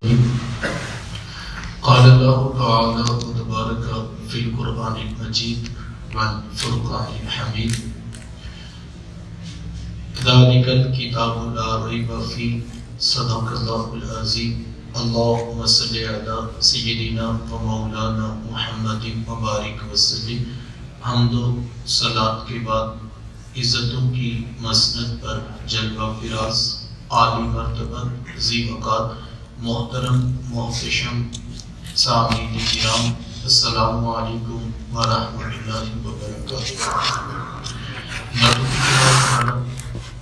قال الله تعالى وتبارك في القرآن المجيد والفرقان الحميد ذلك الكتاب لا ريب فيه صدق الله العظيم اللهم صل على سيدنا ومولانا محمد وبارک وسلم۔ حمد و صلات کے بعد عزتوں کی مسند پر جلوہ فراز عالی مرتبہ ذی وقار محترم محتشم سامعین کرام، السلام علیکم ورحمۃ اللہ وبرکاتہ۔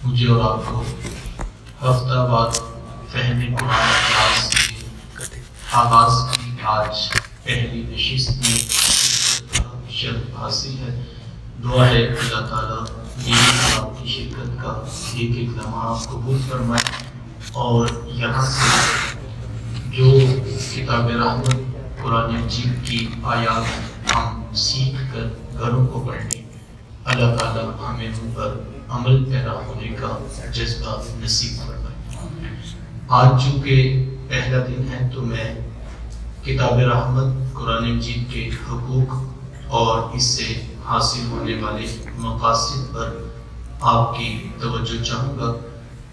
مجھے اور آپ کو ہفتہ بعد فہم قرآن کلاس کے آغاز کی آج پہلی نشست میں شرف حاصل ہے۔ دعا ہے اللہ تعالیٰ میری آپ کی شرکت کا ایک ایک لمحہ قبول فرمائے اور یہاں سے جو کتاب رحمت قرآن مجید کی آیات ہم سیکھ کر گھروں کو پڑھیں، اللہ تعالیٰ ہمیں ان پر عمل پیدا ہونے کا جذبہ نصیب فرمائے۔ آج چونکہ پہلا دن ہے تو میں کتاب رحمت قرآن مجید کے حقوق اور اس سے حاصل ہونے والے مقاصد پر آپ کی توجہ چاہوں گا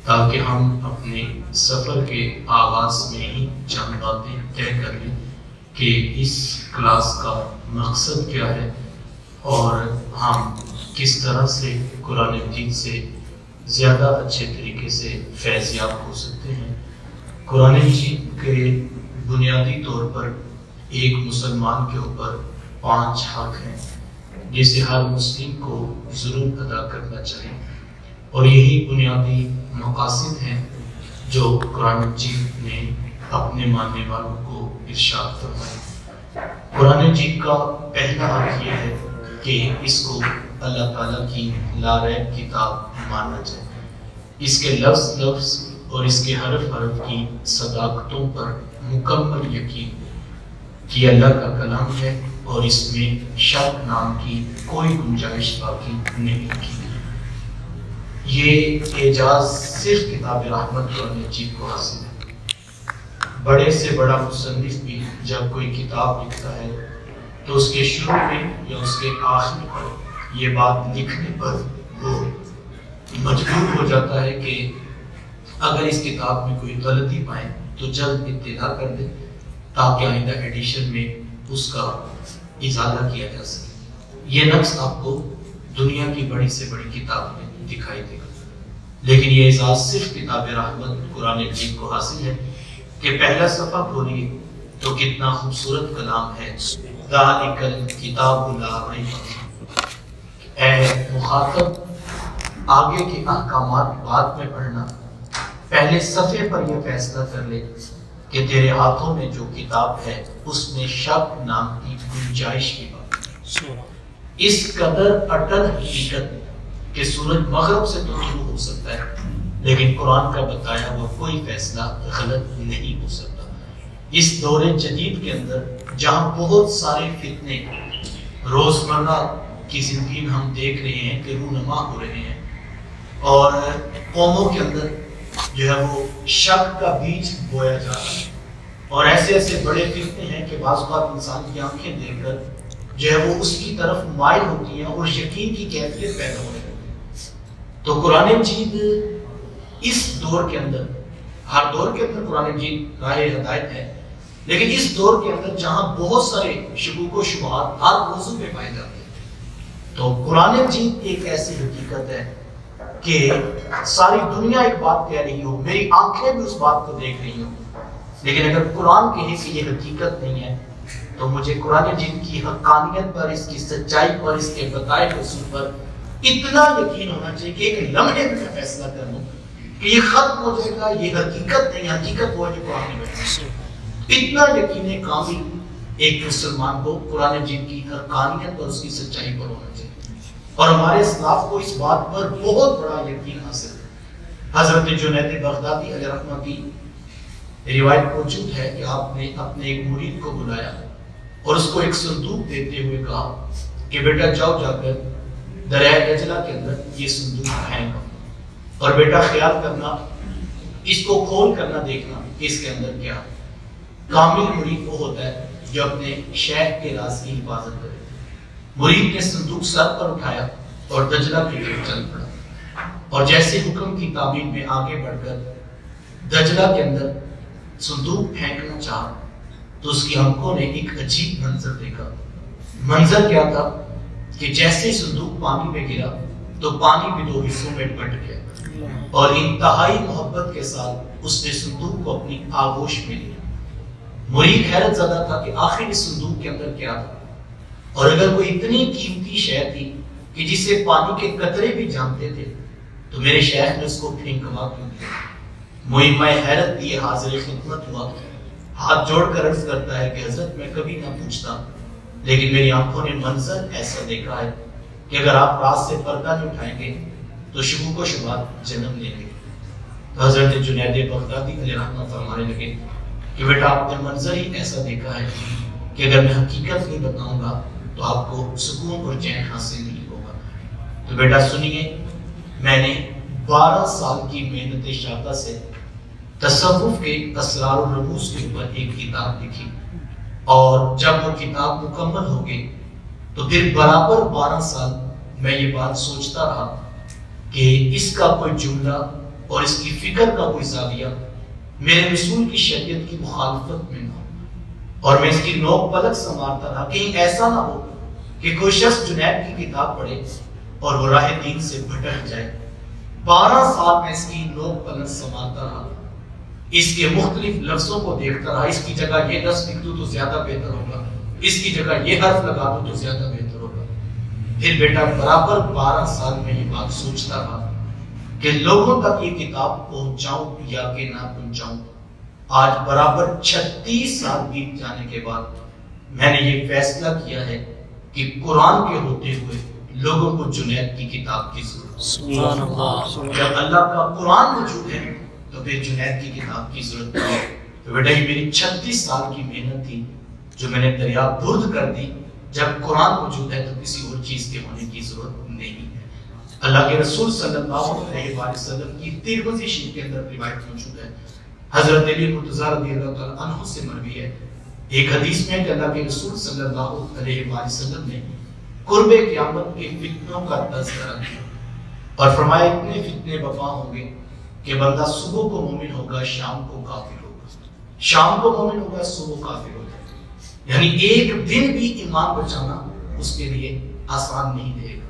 تاکہ ہم اپنے سفر کے آغاز میں ہی چند باتیں طے کر لیں کہ اس کلاس کا مقصد کیا ہے اور ہم کس طرح سے قرآن مجید سے زیادہ اچھے طریقے سے فیض یاب ہو سکتے ہیں۔ قرآن مجید کے بنیادی طور پر ایک مسلمان کے اوپر 5 حق ہیں جسے ہر مسلم کو ضرور ادا کرنا چاہیے، اور یہی بنیادی مقاصد ہیں جو قرآن مجید نے اپنے ماننے والوں کو ارشاد فرمایا۔ قرآن مجید کا پہلا حق یہ ہے کہ اس کو اللہ تعالیٰ کی لا ریب کتاب مانا جائے، اس کے لفظ اور اس کے حرف کی صداقتوں پر مکمل یقین کہ اللہ کا کلام ہے اور اس میں شک نام کی کوئی گنجائش باقی نہیں کی۔ یہ اعجاز صرف کتاب رحمت قرآن مجید کو حاصل ہے۔ بڑے سے بڑا مصنف بھی جب کوئی کتاب لکھتا ہے تو اس کے شروع میں یا اس کے آخر پر یہ بات لکھنے پر وہ مجبور ہو جاتا ہے کہ اگر اس کتاب میں کوئی غلطی پائیں تو جلد اطلاع کر دیں تاکہ آئندہ ایڈیشن میں اس کا ازالہ کیا جا سکے۔ یہ نقص آپ کو دنیا کی بڑی سے بڑی کتاب میں دکھائی دے گا، لیکن یہ اعزاز صرف کتاب رحمت قرآن مجید کو حاصل ہے کہ پہلا صفحہ کھولیے تو کتنا خوبصورت کلام ہے، ذالک الکتاب لا ریب فیہ۔ اے مخاطب، آگے کے احکامات بعد میں پڑھنا، پہلے صفحے پر یہ فیصلہ کر لے کہ تیرے ہاتھوں میں جو کتاب ہے اس میں شک نام کی گنجائش کی بات ہے۔ اس قدر اٹل حقیقت کہ سورج مغرب سے تو شروع ہو سکتا ہے لیکن قرآن کا بتایا ہوا کوئی فیصلہ غلط نہیں ہو سکتا۔ اس دور جدید کے اندر جہاں بہت سارے فتنے روزمرہ کی زندگی میں ہم دیکھ رہے ہیں کہ رونما ہو رہے ہیں اور قوموں کے اندر جو ہے وہ شک کا بیج بویا جا رہا ہے، اور ایسے بڑے فتنے ہیں کہ بعض اوقات انسان کی آنکھیں دیکھ کر جو ہے وہ اس کی طرف مائل ہوتی ہیں اور یقین کی کیفیت پیدا ہو رہی ہے۔ تو قرآن مجید اس دور کے اندر، ہر دور کے اندر قرآن مجید راہ ہدایت ہے، لیکن اس دور کے اندر جہاں بہت سارے شکوک و شبہات ہر موضوع پہ پائے جاتے ہیں، تو قرآن مجید ایک ایسی حقیقت ہے کہ ساری دنیا ایک بات کہہ رہی ہو، میری آنکھیں بھی اس بات کو دیکھ رہی ہوں، لیکن اگر قرآن کہے کہ یہ حقیقت نہیں ہے تو مجھے قرآن مجید کی حقانیت پر، اس کی سچائی پر، اس کے بتائے اصول پر اتنا یقین ہونا چاہیے کہ ایک لمحے میں فیصلہ کر لوں کہ یہ ختم ہو جائے گا، یہ حقیقت نہیں، حقیقت وہ ہے جو قرآن میں ہے۔ اتنا یقین کامل ایک مسلمان کو قرآن مجید کی حقانیت اور اس کی سچائی پر ہونا چاہیے، اور ہمارے اسلاف کو اس بات پر بہت بڑا یقین حاصل ہے۔ حضرت جنید بغدادی علیہ رحمہ کی روایت موجود ہے کہ آپ نے اپنے ایک مرید کو بلایا اور اس کو ایک صندوق دیتے ہوئے کہا کہ بیٹا جاؤ جا کر دریائے دجلہ کے اندر یہ صندوق پھینک، اور بیٹا خیال کرنا، اس کو کھول کرنا دیکھنا کہ اس کے اندر کیا۔ کامل مرید وہ ہوتا ہے جو اپنے شیخ کے راز کی حفاظت کرے۔ مرید نے صندوق سر پر اٹھایا اور دجلہ کی طرف چل پڑا، اور جیسے حکم کی تعبیر میں آگے بڑھ کر دجلہ کے اندر صندوق پھینکنا چاہا تو اس کی آنکھوں نے ایک عجیب منظر دیکھا۔ منظر کیا تھا کہ جیسے صندوق پانی میں گرا تو پانی بھی دو حصوں میں بٹ گیا، اور انتہائی محبت کے ساتھ اس نے صندوق کو اپنی آغوش میں لیا۔ مرید حیرت زدہ تھا کہ آخر اس صندوق کے اندر کیا تھا، اور اگر کوئی اتنی قیمتی شے تھی کہ جسے پانی کے قطرے بھی جانتے تھے تو میرے شیخ نے اس کو پھینکوا کیوں دیا؟ مہمہ حیرت لیے حاضر خدمت ہوا، ہاتھ جوڑ کر عرض کرتا ہے کہ حضرت میں کبھی نہ پوچھتا، لیکن میری آنکھوں نے منظر ایسا دیکھا ہے کہ اگر آپ رات سے پردہ نہیں اٹھائیں گے تو شکوک و شبہات جنم لیں گے۔ تو حضرت جنید بغدادی علیہ رحمۃ فرمانے لگے کہ بیٹا آپ نے منظر ہی ایسا دیکھا ہے کہ اگر میں حقیقت نہیں بتاؤں گا تو آپ کو سکون اور چین حاصل نہیں ہوگا۔ تو بیٹا سنیے، میں نے 12 سال کی محنت شاقہ سے تصوف کے اسرار و رموز کے اوپر ایک کتاب لکھی، اور جب وہ کتاب مکمل ہو گئی تو پھر برابر 12 سال میں یہ بات سوچتا رہا کہ اس کا کوئی جملہ اور اس کی فکر کا کوئی زاویہ میرے رسول کی شریعت کی مخالفت میں نہ ہو، اور میں اس کی نوک پلک سنوارتا رہا، کہیں ایسا نہ ہو کہ کوئی شخص جنید کی کتاب پڑھے اور وہ راہ دین سے بھٹک جائے۔ 12 سال میں اس کی نوک پلک سنوارتا رہا، اس کے مختلف لفظوں کو دیکھتا رہا، اس کی جگہ یہ لفظ لکھ دوں تو زیادہ بہتر ہوگا، اس کی جگہ یہ حرف لگا دوں تو زیادہ بہتر ہوگا۔ پھر بیٹا برابر 12 سال میں یہ بات سوچتا رہا کہ لوگوں تک یہ کتاب پہنچاؤں یا کہ نہ پہنچاؤں۔ آج برابر 36 سال بیت جانے کے بعد میں نے یہ فیصلہ کیا ہے کہ قرآن کے ہوتے ہوئے لوگوں کو جنید کی کتاب کی ضرورت ہے۔ سبحان اللہ۔ جب اللہ کا قرآن موجود ہے تو پھر جنید کی کتاب کی ضرورت ہے۔ تو بیٹا یہ میری 36 سال کی محنت تھی جو میں نے دریا برد کر دی۔ جب قرآن موجود ہے تو کسی اور چیز کے ہونے کی ضرورت نہیں ہے۔ اللہ کے رسول صلی اللہ علیہ وآلہ وسلم کی ترمذی شریف کے اندر روایت موجود ہے، حضرت علی مرتضی رضی اللہ تعالیٰ عنہ سے مروی ہے، ایک حدیث میں کہ اللہ کے رسول صلی اللہ علیہ وآلہ وسلم نے قرب قیامت کے فتنوں کا تذکرہ کیا اور فرمایا اتنے فتنے برپا ہوں گے کہ بندہ صبح کو مومن ہوگا، شام کو کافر ہوگا، شام کو مومن ہوگا، صبح کافر ہوگا۔ یعنی ایک دن بھی ایمان بچانا اس کے لیے آسان نہیں رہے گا،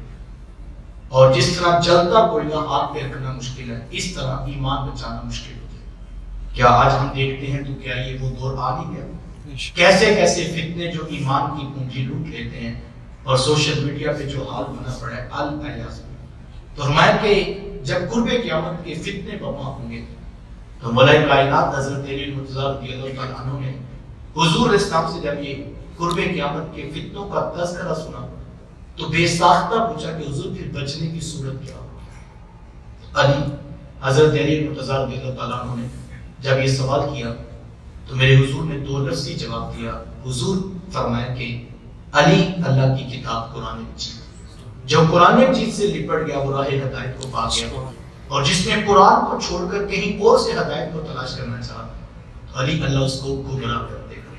اور جس طرح جلتا کوئلہ ہاتھ پہ رکھنا مشکل ہے، اس طرح ایمان بچانا مشکل ہو جائے۔ کیا آج ہم دیکھتے ہیں تو کیا یہ وہ دور آ نہیں گیا؟ کیسے کیسے فتنے جو ایمان کی پونجی لوٹ لیتے ہیں، اور سوشل میڈیا پہ جو حال بنا پڑا ہے الیاس۔ تو فرمایا کہ جب قرب قیامت کے فتنے برپا ہوں گے تو مولا کائنات حضرت علی مرتضی رضی اللہ تعالیٰ عنہ نے حضور اسلام سے جب یہ قرب قیامت کے فتنوں کا تذکرہ سنا تو بے ساختہ پوچھا کہ حضور پھر بچنے کی صورت کیا ہوگی؟ علی حضرت علی مرتضی رضی اللہ تعالیٰ عنہ نے جب یہ سوال کیا تو میرے حضور نے 2 لفظی جواب دیا۔ حضور فرمایا کہ علی اللہ کی کتاب قرآن مجید، جو قرآن مجید سے لپٹ گیا وہ راہ ہدایت کو پا گیا، اور جس نے قرآن کو چھوڑ کر کہیں اور سے ہدایت کو تلاش کرنا چاہا تو علی اللہ اس کو گمراہ کر دے گا۔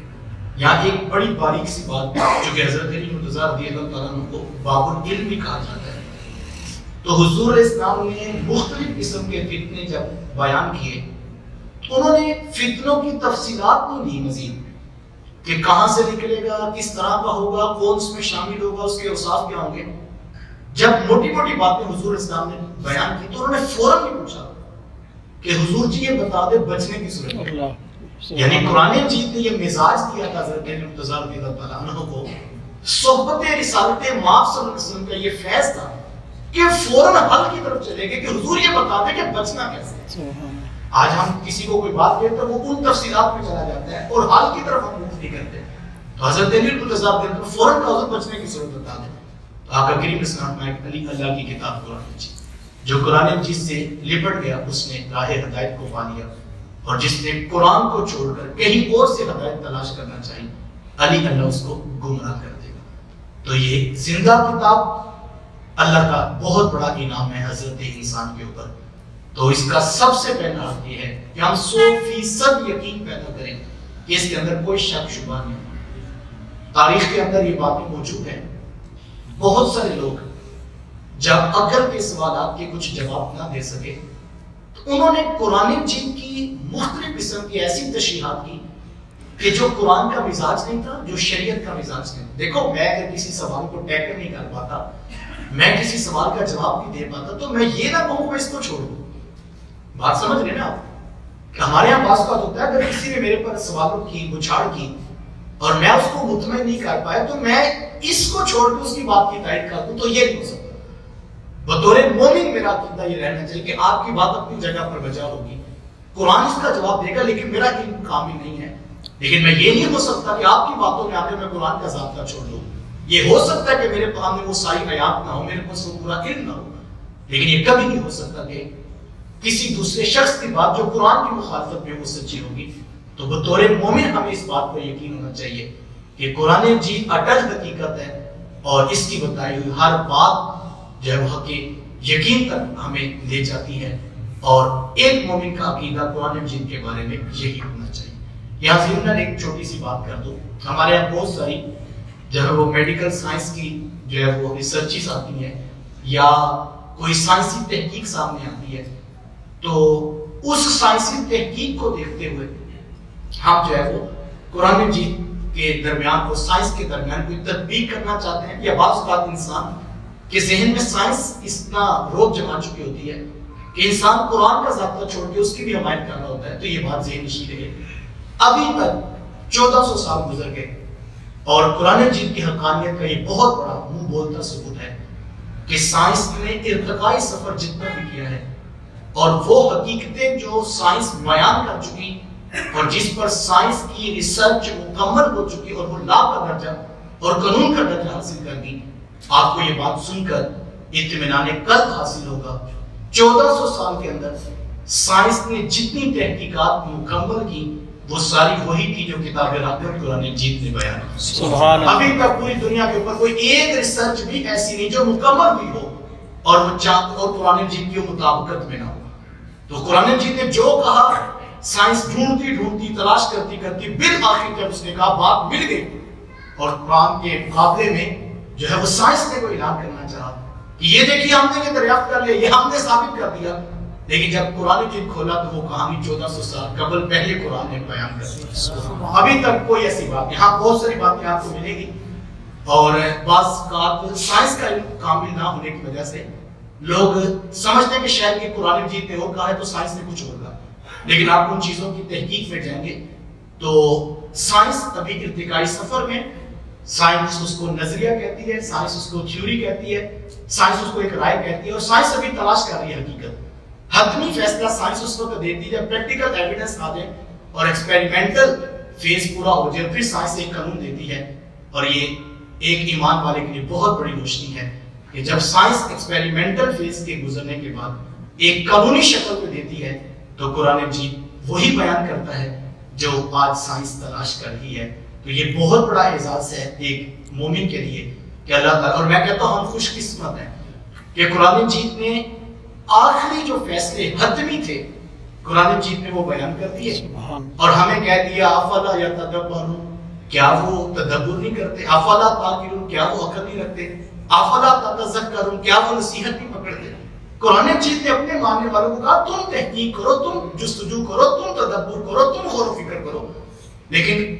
یہاں ایک بڑی باریک سی بات جو کہ حضرت علی مرتضی رضی اللہ تعالیٰ عنہ کو باب العلم بھی کہا جاتا ہے، تو حضور اسلام نے مختلف قسم کے فتنے جب بیان کیے تو انہوں نے فتنوں کی تفصیلات نہیں دی مزید کہ کہاں سے نکلے گا، کس طرح کا ہوگا، کون اس میں شامل ہوگا، اس کے اوصاف کیا ہوں گے۔ جب موٹی موٹی باتیں حضور اسلام نے بیان کی تو انہوں نے فوراً یہ پوچھا کہ حضور جی یہ بتا دے بچنے کی صورت ہے۔ یعنی قرآن مجید نے یہ مزاج دیا تھا حضرت علی مرتضی رضی اللہ تعالیٰ عنہ کو، صحبت رسالت مآب صلی اللہ علیہ وسلم کا یہ فیض تھا کہ فوراً حل کی طرف چلے گئے کہ حضور یہ بتا دے کہ بچنا کیسے ہے۔ آج ہم کسی کو کوئی بات کہتے ہیں وہ ان تفصیلات میں چلا جاتا ہے اور حل کی طرف ہم نہیں کرتے، تو حضرت علی مرتضی رضی اللہ عنہ فوراً کہا حضور بچنے کی صورت بتا دیں۔ آقا کریم اسلام میں علی اللہ کی کتاب قرآن مجید، جو قرآن مجید سے لپٹ گیا اس نے راہ ہدایت کو پا لیا، اور جس نے قرآن کو چھوڑ کر کہیں اور سے ہدایت تلاش کرنا چاہیے علی اللہ اس کو گمراہ کر دے گا۔ تو یہ زندہ کتاب اللہ کا بہت بڑا انعام ہے حضرت انسان کے اوپر۔ تو اس کا سب سے پہلا حق یہ ہے کہ ہم 100% یقین پیدا کریں کہ اس کے اندر کوئی شک شبہ نہیں. تاریخ کے اندر یہ باتیں موجود ہیں. بہت سارے لوگ جب عقل کے سوالات کے کچھ جواب نہ دے سکے تو انہوں نے قرآن مجید کی مختلف قسم کی ایسی تشریحات کی کہ جو قرآن کا مزاج نہیں تھا، جو شریعت کا مزاج نہیں. دیکھو، میں اگر کسی سوال کو ٹیکل نہیں کر پاتا، میں کسی سوال کا جواب نہیں دے پاتا، تو میں یہ نہ کہوں کہ میں اس کو چھوڑ دوں. بات سمجھ رہے نا آپ؟ کہ ہمارے یہاں بعض بات ہوتا ہے اگر کسی نے میرے پر سوالوں کی بچھاڑ کی اور میں اس کو مطمئن نہیں کر پایا تو میں اس کو چھوڑ کے اس کی بات کی تائید کر دوں، تو یہ نہیں ہو سکتا. بطور مومن میرا عقیدہ یہ رہنا چاہیے کہ آپ کی بات اپنی جگہ پر بجا ہوگی، قرآن اس کا جواب دے گا، لیکن میرا علم کامل نہیں ہے. لیکن میں یہ نہیں ہو سکتا کہ آپ کی باتوں میں آ کے میں قرآن کا ضابطہ چھوڑ دوں. یہ ہو سکتا ہے کہ میرے سامنے وہ ساری آیات نہ ہو، میرے پاس وہ پورا علم نہ ہو، لیکن یہ کبھی نہیں ہو سکتا کہ کسی دوسرے شخص کی بات جو قرآن کی مخالفت میں وہ سچی ہوگی. تو بطور مومن ہمیں اس بات کو یقین ہونا چاہیے کہ قرآن مجید اٹل حقیقت ہے اور اس کی بتائی ہوئی ہر بات جو ہے وہ حق یقین تک ہمیں لے جاتی ہے. اور ایک مومن کا عقیدہ قرآن مجید کے بارے میں یہی ہونا چاہیے. یہاں ضمن ایک چھوٹی سی بات کر دوں. ہمارے یہاں بہت ساری جو ہے وہ میڈیکل سائنس کی جو ہے وہ ریسرچز آتی ہیں یا کوئی سائنسی تحقیق سامنے آتی ہے، تو اس سائنسی تحقیق کو دیکھتے ہوئے ہم جو ہے وہ قرآن مجید کے درمیان کو سائنس کے درمیان کوئی تطبیق کرنا چاہتے ہیں. یا بعض اوقات انسان کے ذہن میں سائنس اتنا روک جما چکی ہوتی ہے کہ انسان قرآن کا ضابطہ چھوڑ کے اس کی بھی حمایت کر رہا ہوتا ہے. تو یہ بات ذہن نشین رہے. ابھی تک 1400 سال گزر گئے اور قرآن مجید کی حقانیت کا یہ بہت بڑا منہ بولتا ثبوت ہے کہ سائنس نے ارتقائی سفر جتنا بھی کیا ہے اور وہ حقیقتیں جو سائنس بیان کر چکی اور جس پر سائنس کی ریسرچ مکمل ہو چکی اور وہ لا کا درجہ اور قانون کا درجہ حاصل کر گئی، آپ کو یہ بات سن کر اطمینان قلب حاصل ہوگا. 1400 سال کے اندر سائنس نے جتنی تحقیقات مکمل کی وہ ساری وہی تھی جو کتاب رحمت قرآن مجید نے بیان کی. سبحان اللہ. ابھی تک پوری دنیا کے اوپر کوئی ایک ریسرچ بھی ایسی نہیں جو مکمل بھی ہو اور وہ چاند اور قرآن مجید کی مطابقت میں نہ ہو. تو قرآن مجید نے جو کہا سائنس ڈھونڈتی ڈھونڈتی تلاش کرتی کرتی بالآخر جب اس نے کہا بات مل گئی. اور قرآن کے مقابلے میں جو ہے وہ سائنس نے کوئی اعلان کرنا چاہا کہ یہ دیکھیے ہم نے یہ دریافت کر لیا، یہ ہم نے ثابت کر دیا، لیکن جب قرآن مجید کھولا تو وہ کہانی 1400 سال قبل پہلے قرآن نے بیان کر دی. ابھی تک کوئی ایسی بات نہیں. ہاں بہت ساری باتیں آپ کو ملے گی اور بعض سائنس کا علم کامل نہ ہونے کی وجہ سے لوگ سمجھتے ہیں کہ شاید کہ قرآن مجید نے وہ کہا ہے تو سائنس نے کچھ اور کہا. لیکن آپ ان چیزوں کی تحقیق میں جائیں گے تو سائنس ابھی ارتقائی سفر میں. سائنس اس کو نظریہ کہتی ہے، سائنس اس کو تھیوری کہتی ہے، سائنس اس کو ایک رائے کہتی ہے، اور سائنس ابھی تلاش کر رہی ہے حقیقت. حتمی فیصلہ سائنس اس وقت دیتی ہے جب پریکٹیکل ایویڈنس آ جائے اور ایکسپیریمنٹل فیز پورا ہو جائے، پھر سائنس ایک قانون دیتی ہے. اور یہ ایک ایمان والے کے لیے بہت بڑی روشنی ہے کہ جب سائنس ایکسپیریمنٹل فیز کے گزرنے کے بعد ایک قانونی شکل کو دیتی ہے تو قرآن مجید وہی بیان کرتا ہے جو آج سائنس تلاش کر رہی ہے. تو یہ بہت بڑا اعزاز ہے ایک مومن کے لیے کہ اللہ تعالیٰ، اور میں کہتا ہوں ہم خوش قسمت ہیں کہ قرآن مجید نے آخری جو فیصلے حتمی تھے قرآن مجید نے وہ بیان کر دیے اور ہمیں کہہ دیا افلا یتدبرون، کیا وہ تدبر نہیں کرتے؟ افلا تعقلون، کیا وہ عقل نہیں رکھتے؟ افلا تتذکرون، کیا وہ نصیحت نہیں پکڑتے؟ قرآن مجید نے اپنے ماننے والوں کو کہا تم تحقیق کرو، تم جستجو کرو، تم تدبر کرو، تم غور و فکر کرو. لیکن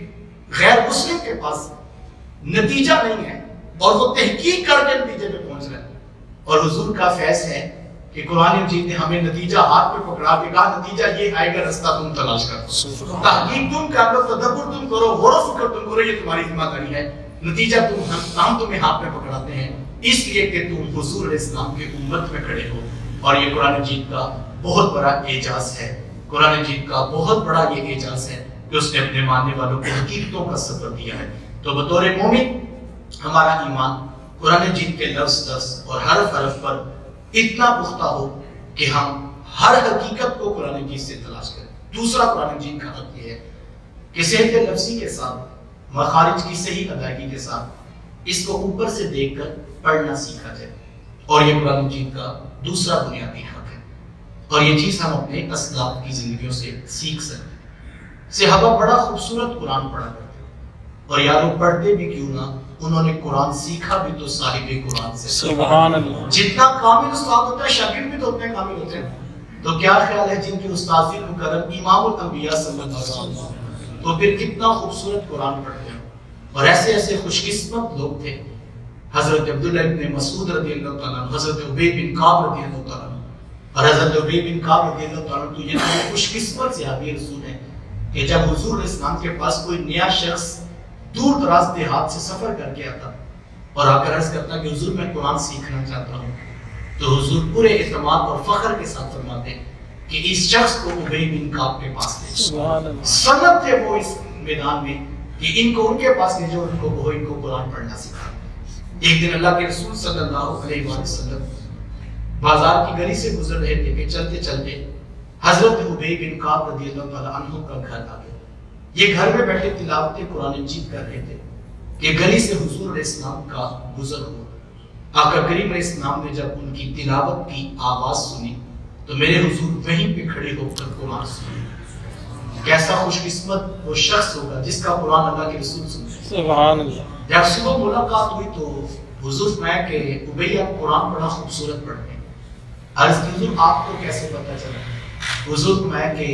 غیر مسلم کے پاس نتیجہ نہیں ہے اور وہ تحقیق کر کے نتیجے پہ پہنچ رہے ہیں. اور حضور کا فیض ہے کہ قرآن مجید نے ہمیں نتیجہ ہاتھ پہ پکڑا کے کہا نتیجہ یہ آئے گا، رستہ تم تلاش کرو، تحقیق تم کر لو، تدبر تم کرو، غور و فکر تم کرو، یہ تمہاری ذمہ داری ہے. نتیجہ ہم تمہیں ہاتھ پہ پکڑاتے ہیں اس لیے کہ تم حضور علیہ السلام کے امت میں کھڑے ہو. اور یہ قرآن مجید کا بہت بڑا اعجاز ہے. قرآن مجید کا بہت بڑا یہ اعجاز ہے کہ اس نے اپنے ماننے والوں کو حقیقتوں کا سبق دیا ہے. تو بطور مومن ہمارا ایمان قرآن مجید کے لفظ اور حرف حرف پر اتنا پختہ ہو کہ ہم ہر حقیقت کو قرآن مجید سے تلاش کریں. دوسرا قرآن مجید کا حق یہ ہے کہ صحت لفظی کے ساتھ، مخارج کی صحیح ادائیگی کے ساتھ اس کو اوپر سے دیکھ کر پڑھنا سیکھا جائے. اور یہ قرآن مجید کا دوسرا بنیادی حق ہے اور یہ چیز ہم اپنے اسلاف کی زندگیوں سے سیکھ سکتے ہیں. صحابہ بڑا خوبصورت قرآن پڑھا کرتے، اور یارو پڑھتے بھی کیوں نہ، انہوں نے قرآن سیکھا بھی تو صاحب قرآن سے۔ سبحان اللہ۔ جتنا کامل استاد ہوتا ہے شاگرد بھی تو اتنے کامل ہوتے ہیں۔ تو کیا خیال ہے جن کی استاذی مکرم امام الانبیاء صلی اللہ علیہ وسلم، تو پھر کتنا خوبصورت قرآن پڑھتے ہیں۔ اور ایسے ایسے خوش قسمت لوگ تھے، حضرت عبداللہ ابن مسعود رضی اللہ تعالیٰ عنہ، حضرت ابی بن کعب رضی اللہ تعالیٰ عنہ، اور حضرت ابی بن کعب رضی اللہ تعالیٰ عنہ تو یہ خوش قسمت صحابی رسول ہیں کہ جب حضور اسلام کے پاس کوئی نیا شخص دور دراز دیہات سے سفر کر کے آتا اور آ کر عرض کرتا کہ حضور میں قرآن سیکھنا چاہتا ہوں، تو حضور پورے اعتماد اور فخر کے ساتھ فرماتے کہ اس شخص کو ابی بن کعب کے پاس لے جاؤ۔ سند تھے وہ اس میدان میں کہ ان کو ان کے پاس لے جاؤ، ان کو قرآن پڑھنا سکھا۔ ایک دن اللہ کے رسول صلی اللہ علیہ وسلم بازار کی گلی سے گزر رہے تھے کہ چلتے چلتے حضرت ابی بن کعب رضی اللہ تعالیٰ عنہ کا گھر آ گیا۔ یہ گھر میں بیٹھے تلاوت قرآن مجید کر رہے تھے کہ گلی سے حضور علیہ السلام کا گزر ہوا۔ آقا کریم علیہ السلام نے جب ان کی تلاوت کی آواز سنی تو میرے حضور وہیں پہ کھڑے ہو کر قرآن سنے۔ کیسا خوش قسمت وہ شخص ہوگا جس کا قرآن اللہ کے رسول سنے۔ سبحان اللہ۔ جب صبح ملاقات ہوئی تو حضور فرمایا کہ ابی آپ قرآن بڑا خوبصورت پڑھتے ہیں۔ عرض کی حضور آپ کو کیسے پتہ چلا؟ حضور فرمایا کہ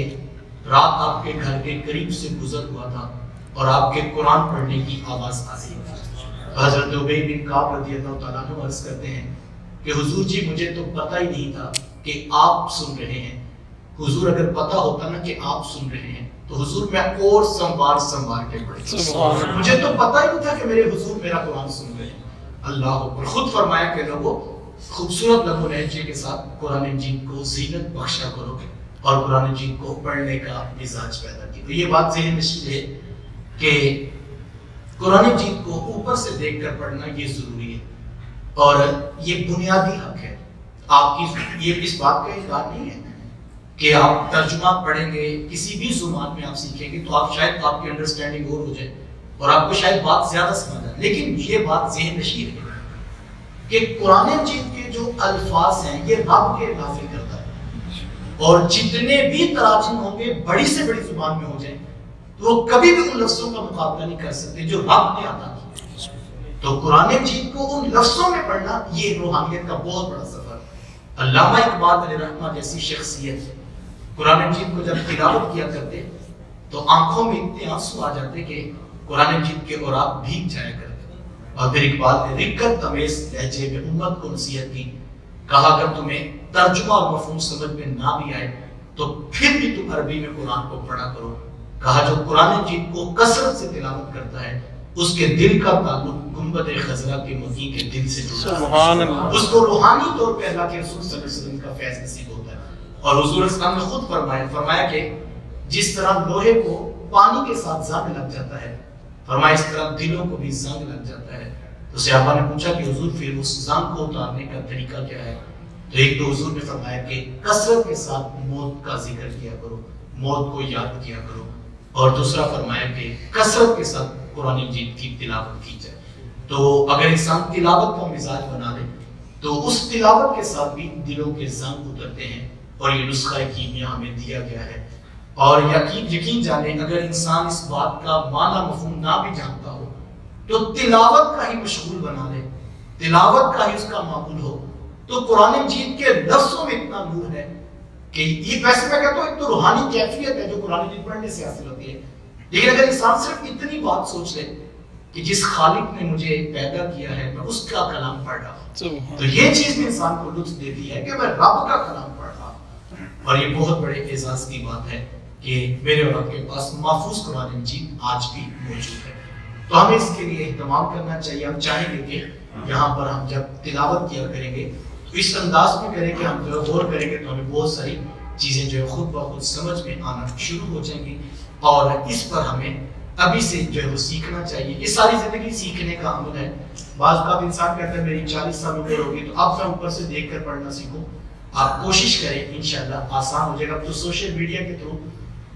رات آپ کے گھر کے قریب سے گزر ہوا تھا اور آپ کے قرآن پڑھنے کی آواز آ رہی تھی۔ حضرت ابی بن کعب رضی اللہ تعالیٰ عنہ عرض کرتے ہیں کہ حضور جی مجھے تو پتہ ہی نہیں تھا کہ آپ سن رہے ہیں۔ حضور اگر پتہ ہوتا نا کہ آپ سن رہے ہیں تو حضور میں اور سنبھال کے پڑھتا، مجھے تو پتہ ہی نہیں تھا کہ میرے حضور میرا قرآن سن رہے ہیں۔ اللہ اکبر۔ خود فرمایا کہ لوگوں خوبصورت لب و لہجے کے ساتھ قرآن مجید کو زینت بخشا کرو اور قرآن مجید کو پڑھنے کا مزاج پیدا کیا۔ تو یہ بات ذہن نشین ہے کہ قرآن مجید کو اوپر سے دیکھ کر پڑھنا یہ ضروری ہے اور یہ بنیادی حق ہے۔ آپ کی یہ اس بات کا انکار نہیں ہے کہ آپ ترجمہ پڑھیں گے، کسی بھی زبان میں آپ سیکھیں گے تو آپ شاید آپ کی انڈرسٹینڈنگ اور ہو جائے اور آپ کو شاید بات زیادہ سمجھ آئے، لیکن یہ بات ذہن نشین ہے کہ قرآن مجید کے جو الفاظ ہیں یہ رب کے نازل کرتا ہے، اور جتنے بھی تراجم ہوں گے بڑی سے بڑی زبان میں ہو جائیں تو وہ کبھی بھی ان لفظوں کا مقابلہ نہیں کر سکتے جو رب نے عطا کیا۔ تو قرآن مجید کو ان لفظوں میں پڑھنا یہ روحانیت کا بہت بڑا سفر ہے۔ علامہ اقبال علیہ رحمہ جیسی شخصیت قرآن مجید کو جب تلاوت کیا کرتے تو آنکھوں میں اتنے آنسو آ جاتے کہ قرآن مجید کے اوراق بھیگ جایا کرتے۔ اور پھر اقبال نے رقت تمیز لہجے میں امت کو نصیحت کی، کہا اگر تمہیں ترجمہ اور مفہوم سمجھ میں نہ بھی آئے تو پھر بھی تم عربی میں قرآن کو پڑھا کرو۔ کہا جو قرآن مجید کو کثرت سے تلاوت کرتا ہے اس کے دل کا تعلق گنبد خضرا کے مکی کے دل سے جڑتا ہے، اس کو روحانی طور پہ اللہ کے رسول صلی اللہ علیہ وسلم کا فیض نصیب ہوتا ہے۔ اور حضور اسلام نے خود فرمایا کہ جس طرح لوہے کو پانی کے ساتھ زنگ لگ جاتا ہے، فرمایا اس طرح دلوں کو بھی زنگ لگ جاتا ہے۔ تو صحابہ نے پوچھا کہ حضور پھر اس زنگ کو اتارنے کا طریقہ کیا ہے؟ تو ایک تو حضور نے فرمایا کہ کثرت کے ساتھ موت کا ذکر کیا کرو، موت کو یاد کیا کرو، اور دوسرا فرمایا کہ کثرت کے ساتھ قرآن مجید کی تلاوت کی جائے۔ تو اگر انسان تلاوت کا مزاج بنا لے تو اس تلاوت کے ساتھ بھی دلوں کے زنگ اترتے ہیں، اور یہ نسخہ کیمیا ہمیں دیا گیا ہے۔ اور یقین جانے اگر انسان اس بات کا معنی مفہوم نہ بھی جانتا ہو تو تلاوت کا ہی مشغول بنا لے، تلاوت کا ہی اس کا معمول ہو، تو قرآن مجید کے لفظوں میں اتنا نور ہے کہ یہ ویسے میں کہتا ہوں ایک تو روحانی کیفیت ہے جو قرآن مجید پڑھنے سے حاصل ہوتی ہے، لیکن اگر انسان صرف اتنی بات سوچ لے کہ جس خالق نے مجھے پیدا کیا ہے میں اس کا کلام پڑھ رہا ہوں، تو یہ چیز بھی انسان کو لطف دیتی ہے کہ میں رب کا کلام پڑھ رہا ہوں۔ اور یہ بہت بڑے اعزاز کی بات ہے کہ میرے اور آپ کے پاس محفوظ قرآن مجید آج بھی موجود ہے۔ تو ہمیں اس کے لیے اہتمام کرنا چاہیے۔ ہم چاہیں گے کہ یہاں پر ہم جب تلاوت کیا کریں گے تو اس انداز میں کریں کہ ہم جو ہے غور کریں گے تو ہمیں بہت ساری چیزیں جو ہے خود بخود سمجھ میں آنا شروع ہو جائیں گی، اور اس پر ہمیں ابھی سے جو ہے وہ سیکھنا چاہیے۔ یہ ساری زندگی سیکھنے کا عمل ہے۔ بعض کا انسان کہتا ہے میری 40 سال عمر ہوگی تو اب میں اوپر سے دیکھ کر پڑھنا سیکھوں۔ آپ کوشش کریں، انشاءاللہ آسان ہو جائے گا۔ اب تو سوشل میڈیا کے تھرو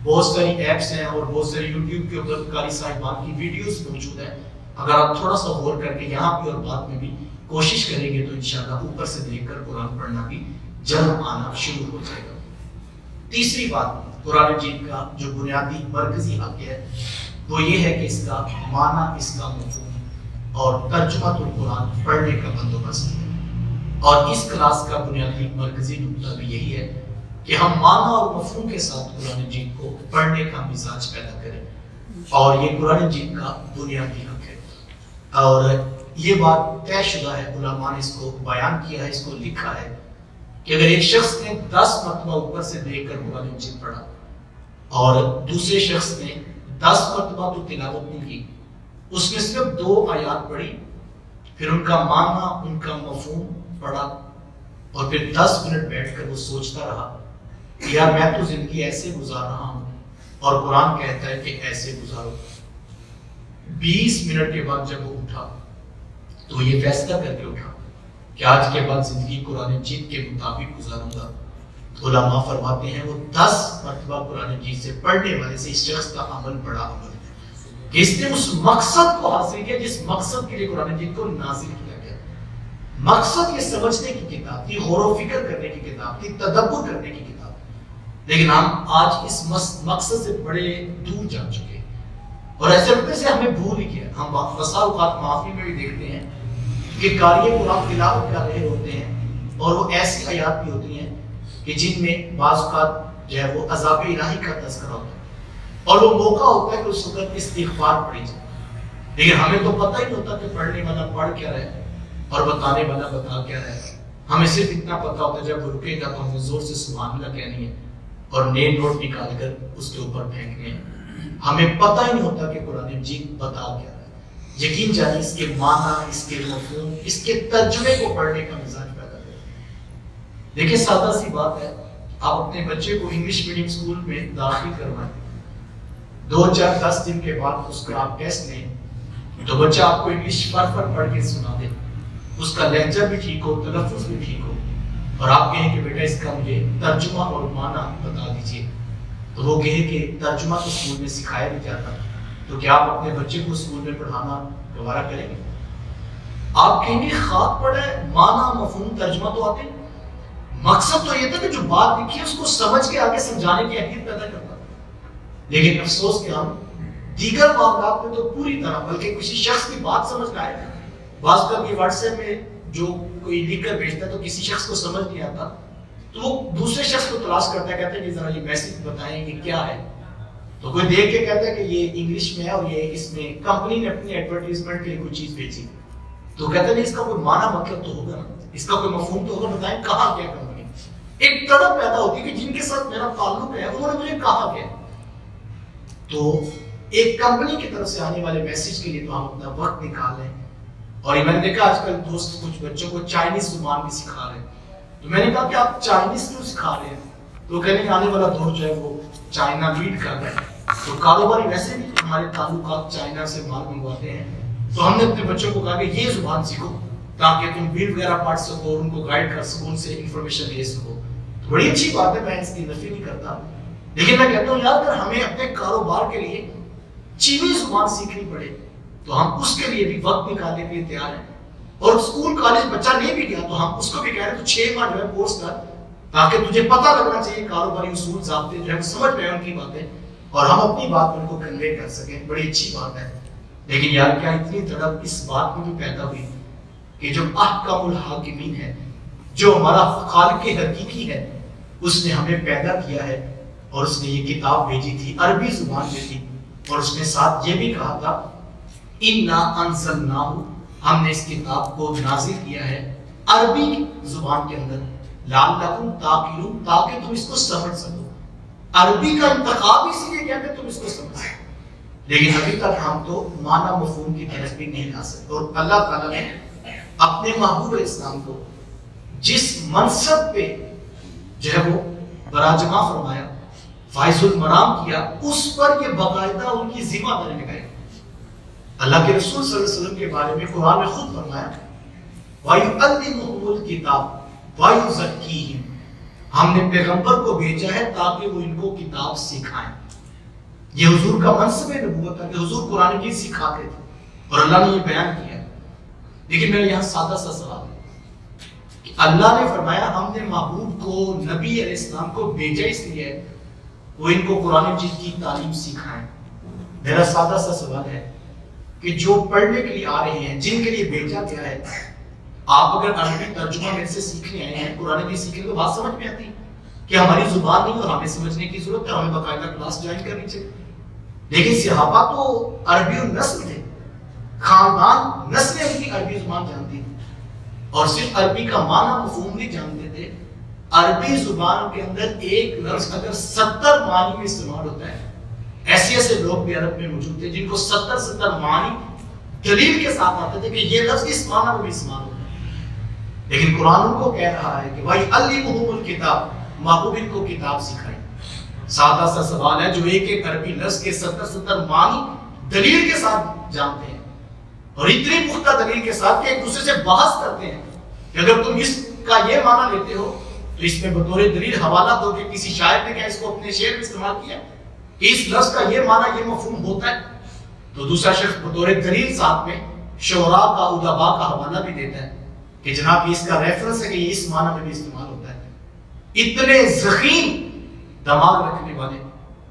بہت ساری ایپس ہیں اور بہت ساری یوٹیوب کے اوپر قاری صاحبان کی ویڈیوز موجود ہیں۔ اگر آپ تھوڑا سا غور کر کے یہاں بھی اور بعد میں بھی کوشش کریں گے تو انشاءاللہ اوپر سے دیکھ کر قرآن پڑھنا بھی جلد آنا شروع ہو جائے گا۔ تیسری بات، قرآن مجید کا جو بنیادی مرکزی حق ہے وہ یہ ہے کہ اس کا معنی، اس کا مفہوم اور ترجمہ القرآن پڑھنے کا بندوبست ہے۔ اور اس کلاس کا بنیادی مرکزی نقطہ بھی یہی ہے کہ ہم معنی اور مفہوم کے ساتھ قرآن مجید کو پڑھنے کا مزاج پیدا کریں، اور یہ قرآن مجید کا بنیادی حق ہے۔ اور یہ بات طے شدہ ہے، علماء نے اس کو بیان کیا ہے، اس کو لکھا ہے کہ اگر ایک شخص نے 10 مرتبہ اوپر سے دیکھ کر قرآن مجید پڑھا اور دوسرے شخص نے 10 مرتبہ تو تلاوت نہیں کی، اس نے صرف 2 آیات پڑھی، پھر ان کا معنی، ان کا مفہوم پڑھا، اور پھر 10 منٹ بیٹھ کر وہ سوچتا رہا کہ یار میں تو زندگی ایسے گزار رہا ہوں اور قرآن کہتا ہے کہ ایسے گزارو۔ 20 منٹ کے بعد جب وہ اٹھا تو یہ فیصلہ کر کے اٹھا کہ آج کے بعد زندگی قرآن مجید کے مطابق گزاروں گا، تو علماء فرماتے ہیں وہ 10 مرتبہ قرآن مجید سے پڑھنے والے سے اس شخص کا عمل بڑا عمل ہے کہ اس نے اس مقصد کو حاصل کیا جس مقصد کے لیے قرآن مجید کو نازل کیا گیا۔ مقصد یہ سمجھنے کی کتاب تھی، غور و فکر کرنے کی کتاب تھی، تدبر کرنے کی کتاب، لیکن ہم آج اس مقصد سے بڑے دور جا چکے ہیں، اور ایسے لگتے سے ہمیں بھول ہی گیا۔ ہم بسا اوقات معافی میں بھی دیکھتے ہیں کہ قاری قرآن تلاوت کر رہے ہوتے ہیں اور وہ ایسی آیات بھی ہوتی ہیں کہ جن میں بعض اوقات جو ہے وہ عذاب الہی کا تذکرہ ہوتا ہے، اور وہ موقع ہوتا ہے کہ اس وقت استغفار پڑھی جائے، لیکن ہمیں تو پتہ ہی نہیں ہوتا کہ پڑھنے والا پڑھ کیا رہے اور بتانے والا بتا کیا رہے۔ ہمیں صرف اتنا پتہ ہوتا ہے جب وہ رکے گا تو ہمیں زور سے سبحان اللہ کہنی ہے اور نئے نوٹ نکال کر اس کے اوپر پھینکنے ہیں۔ ہمیں پتہ ہی نہیں ہوتا کہ قرآن مجید بتا کیا رہے۔ یقین جانیے اس کے معنی، اس کے مفہوم، اس کے ترجمے کو پڑھنے کا مزاج پیدا کریں۔ دیکھیں سادہ سی بات ہے، آپ اپنے بچے کو انگلش میڈیم اسکول میں داخل کروائیں، 2-4-10 دن کے بعد اس کا آپ ٹیسٹ لیں تو بچہ آپ کو انگلش فر پڑھ کے سنا دے، اس کا لہجہ بھی ٹھیک ہو، تلفظ بھی ٹھیک ہو، اور آپ کہیں کہ بیٹا اس کا مجھے ترجمہ اور معنی بتا دیجیے، تو وہ کہیں کہ ترجمہ تو اسکول میں سکھایا نہیں جاتا، تو کیا آپ اپنے بچے کو اسکول میں پڑھانا گوارا کریں گے؟ آپ کہیں گے خاک پڑے، معنی، مفہوم، ترجمہ تو آتے ہیں۔ مقصد تو یہ تھا کہ جو بات لکھی ہے اس کو سمجھ کے آگے سمجھانے کی اہلیت پیدا کرتا، لیکن افسوس کہ ہم دیگر معاملات میں تو پوری طرح، بلکہ کسی شخص کی بات سمجھ نہ آئے، بعض کا بھی واٹس ایپ میں جو کوئی لکھ کر بھیجتا ہے تو کسی شخص کو سمجھ نہیں آتا تو وہ دوسرے شخص کو تلاش کرتا ہے، کہتا ہے کہ ذرا یہ میسج بتائیں کہ کیا ہے، تو کوئی دیکھ کے کہتا ہے کہ یہ انگلش میں ہے اور یہ اس میں کمپنی نے اپنی ایڈورٹائزمنٹ کے لیے کوئی چیز بھیجی، تو کہتا ہے اس کا کوئی معنی مطلب تو ہوگا نا، اس کا کوئی مفہوم تو ہوگا، بتائیں کہا کیا کمپنی۔ ایک تڑپ پیدا ہوتی ہے کہ جن کے ساتھ میرا تعلق ہے انہوں نے مجھے کہا کیا، تو ایک کمپنی کی طرف سے آنے والے میسج کے لیے تو ہم اپنا وقت نکال لیں۔ اور یہ میں نے دیکھا آج کل دوست کچھ بچوں کو چائنیز زبان بھی سکھا رہے ہیں، تو میں نے کہا کہ آپ چائنیز کیوں سکھا رہے ہیں، تو کہنے کہ آنے والا دور جو ہے وہ چائنا لیڈ کر رہا ہے، تو کاروباری ویسے بھی ہمارے تعلقات چائنا سے مال منگواتے ہیں، تو ہم نے اپنے بچوں کو کہا کہ یہ زبان سیکھو تاکہ تم بل وغیرہ پڑھ سکو، ان کو گائیڈ کر سکو، ان سے انفارمیشن لے سکو۔ بڑی اچھی بات ہے، میں اس کی نفی نہیں کرتا، لیکن میں کہتا ہوں یار اگر ہمیں اپنے کاروبار کے لیے چینی زبان سیکھنی پڑے تو ہم اس کے لیے بھی وقت نکالنے کے لیے تیار ہیں، اور اسکول کالج بچہ نہیں بھی گیا تو ہم اس کو بھی کہہ رہے ہیں تو 6 ماہ جو ہے کورس کر، تاکہ تجھے پتہ لگنا چاہیے کاروباری اصول ضابطے جو ہے سمجھ رہے ہیں ان کی باتیں، اور ہم اپنی بات ان کو کنوے کر سکیں۔ بڑی اچھی بات ہے، لیکن یار کیا اتنی تڑپ اس بات میں بھی پیدا ہوئی کہ جو احکم الحاکمین ہے، جو ہمارا خالق حقیقی ہے، اس نے ہمیں پیدا کیا ہے اور اس نے یہ کتاب بھیجی تھی، عربی زبان میں تھی، اور اس نے ساتھ یہ بھی کہا تھا اِنَّا أَنزَلْنَاهُ، ہم نے اس کتاب کو نازل کیا ہے عربی زبان کے اندر، لعلکم تعقلون، تاکہ تم اس کو سمجھ سکو۔ عربی کا انتخاب اسی لیے کیا کہ تم اس کو سمجھ سکو، لیکن ابھی تک ہم تو معنی مفہوم کی طرف بھی نہیں لا سکتے، اور اللہ تعالیٰ نے اپنے محبوب اسلام کو جس منصب پہ جو ہے وہ براجمہ فرمایا، فائز المرام کیا، اس پر یہ باقاعدہ ان کی ذمہ داری لگائی۔ اللہ کے رسول صلی اللہ علیہ وسلم کے بارے میں قرآن میں خود فرمایا وَيُعَلِّمُهُمُ الْكِتَابَ وَيُزَكِّيهِمْ، ہم نے پیغمبر کو بھیجا ہے تاکہ وہ ان کو کتاب سکھائیں۔ یہ حضور کا منصب نبوت ہے کہ حضور قرآن مجید سکھاتے تھے، اور اللہ نے یہ بیان کیا۔ لیکن میرا یہاں سادہ سا سوال ہے کہ اللہ نے فرمایا ہم نے محبوب کو، نبی علیہ السلام کو بھیجا اس لیے وہ ان کو قرآن مجید کی تعلیم سکھائیں۔ میرا سادہ سا سوال ہے کہ جو پڑھنے کے لیے آ رہے ہیں، جن کے لیے بھیجا گیا ہے، آپ اگر عربی ترجمہ میرے سے سیکھنے آئے ہیں، قرآن مجید سیکھنے تو بات سمجھ میں آتی کہ ہماری زبان نہیں اور ہمیں سمجھنے کی ضرورت ہے، ہمیں باقاعدہ کلاس جوائن کرنی چاہیے۔ لیکن صحابہ تو عربی النسل تھے، خاندان نسلیں ان کی عربی زبان جانتی تھی، اور صرف عربی کا معنی مفہوم نہیں جانتے تھے۔ عربی زبان کے اندر ایک لفظ اگر 70 معنی میں استعمال ہوتا ہے، ایسے لوگ بھی عرب میں موجود تھے جن کو 70 معنی دلیل کے ساتھ آتے تھے کہ یہ لفظ اس معنی میں بھی استعمال ہوتا ہے۔ لیکن قرآن ان کو کہہ رہا ہے کہ وَيُعَلِّمُهُمُ الْكِتَابَ، محبوب ان کو کتاب سکھائیں۔ سادہ سا سوال ہے، جو ایک عربی لفظ کے 70 معنی دلیل کے ساتھ جانتے ہیں، اور اتنی پختہ دلیل کے ساتھ کہ ایک دوسرے سے بحث کرتے ہیں کہ اگر تم اس کا یہ معنی لیتے ہو تو اس میں بطور دلیل حوالہ دو کہ کسی شاعر نے کیا اس کو اپنے شعر میں استعمال کیا کہ اس لفظ کا یہ معنی، یہ مفہوم ہوتا ہے، تو دوسرا شخص بطور دلیل ساتھ میں شعراء کا، ادباء کا حوالہ بھی دیتا ہے کہ جناب اس کا ریفرنس ہے کہ یہ اس معنی میں بھی استعمال ہوتا ہے۔ اتنے ذخیم دماغ رکھنے والے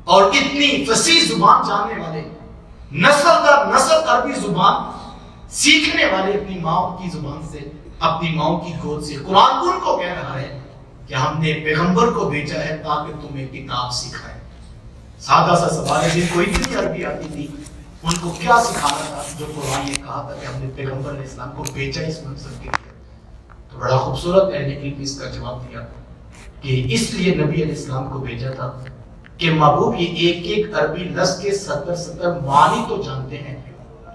اور اتنی فصیح زبان جاننے والے، نسل در نسل عربی زبان سیکھنے والے، اپنی ماں کی زبان سے، اپنی ماں کی گود سے، قرآن ان کو کہہ رہا ہے کہ ہم نے پیغمبر کو بھیجا ہے تاکہ تمہیں کتاب سکھائے۔ سادہ سا سوال ہے، جن کو اتنی عربی آتی تھی ان کو کیا سکھانا تھا جو قرآن نے کہا تھا کہ ہم نے پیغمبر علیہ السلام کو بھیجا اس مقصد کے لیے؟ تو بڑا خوبصورت ہے لیکن اس کا جواب دیا کہ اس لیے نبی علیہ السلام کو بھیجا تھا کہ محبوب یہ ایک عربی لفظ کے 70 معنی تو جانتے ہیں،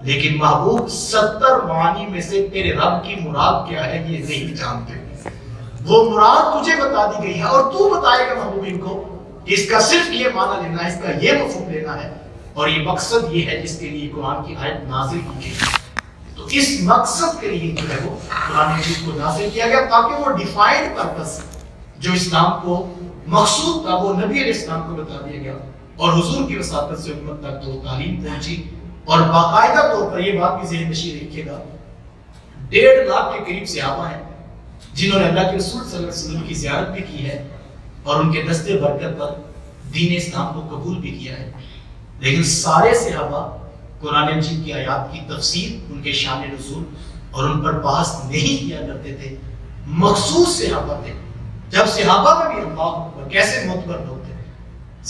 لیکن محبوب 70 معنی میں سے تیرے رب کی مراد کیا ہے یہ نہیں جانتے۔ وہ مراد تجھے بتا دی گئی ہے اور تو بتائے گا محبوب ان کو کہ اس کا صرف یہ معنی لینا ہے، اس کا یہ مفہوم لینا ہے، اور یہ مقصد یہ ہے جس کے لیے قرآن کی آیت نازل کی گئی۔ تو اس مقصد کے لیے جو ہے وہ قرآن مجید کو نازل کیا گیا تاکہ وہ ڈیفائنڈ پرپس جو اسلام کو مقصود تھا وہ نبی علیہ السلام کو بتا دیا گیا، اور حضور کی وساطت سے امت تک تو تعلیم پہنچی۔ اور باقاعدہ طور پر یہ بات بھی ذہن نشین رکھیے گا، 1.5 لاکھ کے قریب صحابہ ہیں جنہوں نے اللہ کے رسول صلی اللہ علیہ وسلم کی زیارت بھی کی ہے اور ان کے دستے برکت پر دین اسلام کو قبول بھی کیا ہے، لیکن سارے صحابہ قرآن مجید کی آیات کی تفسیر، ان کے شان نزول اور ان پر بحث نہیں کیا کرتے تھے۔ مخصوص صحابہ تھے، جب صحابہ میں بھی اللہ اکبر کیسے معتبر لوگ تھے،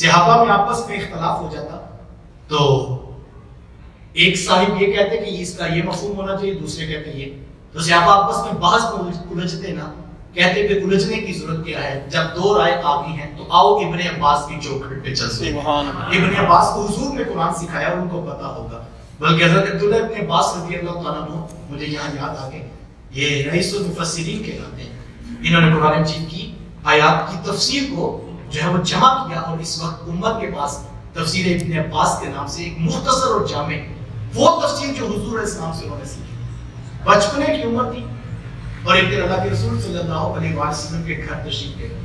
صحابہ میں آپس میں اختلاف ہو جاتا تو ایک صاحب یہ کہتے کہ اس کا یہ مفہوم ہونا چاہیے، دوسرے کہتے یہ، تو صحابہ آپس میں بحث میں الجھتے نا، کہتے کہ الجھنے کی ضرورت کیا ہے، جب 2 رائے آگی ہیں تو آؤ ابن عباس کی چوکھٹ پہ چلتے ہیں۔ ابن عباس کو حضور نے قرآن سکھایا، ان کو پتا ہوگا، بلکہ حضرت عبداللہ ابن عباس رضی اللہ تعالیٰ عنہ، مجھے یہاں یاد آ گئے، یہ رئیس المفسرین کہلاتے ہیں، انہوں نے قرآن مجید کی آیات کی تفسیر کو جو ہے وہ جمع کیا، اور اس وقت امت کے پاس تفسیر ابن عباس کے نام سے ایک مختصر اور جامع وہ تفسیر جو حضور علیہ السلام سے انہوں نے سیکھی، بچپنے کی عمر تھی، اور ایک دن اللہ کے رسول صلی اللہ علیہ وسلم کے گھر تشریف لے گئے،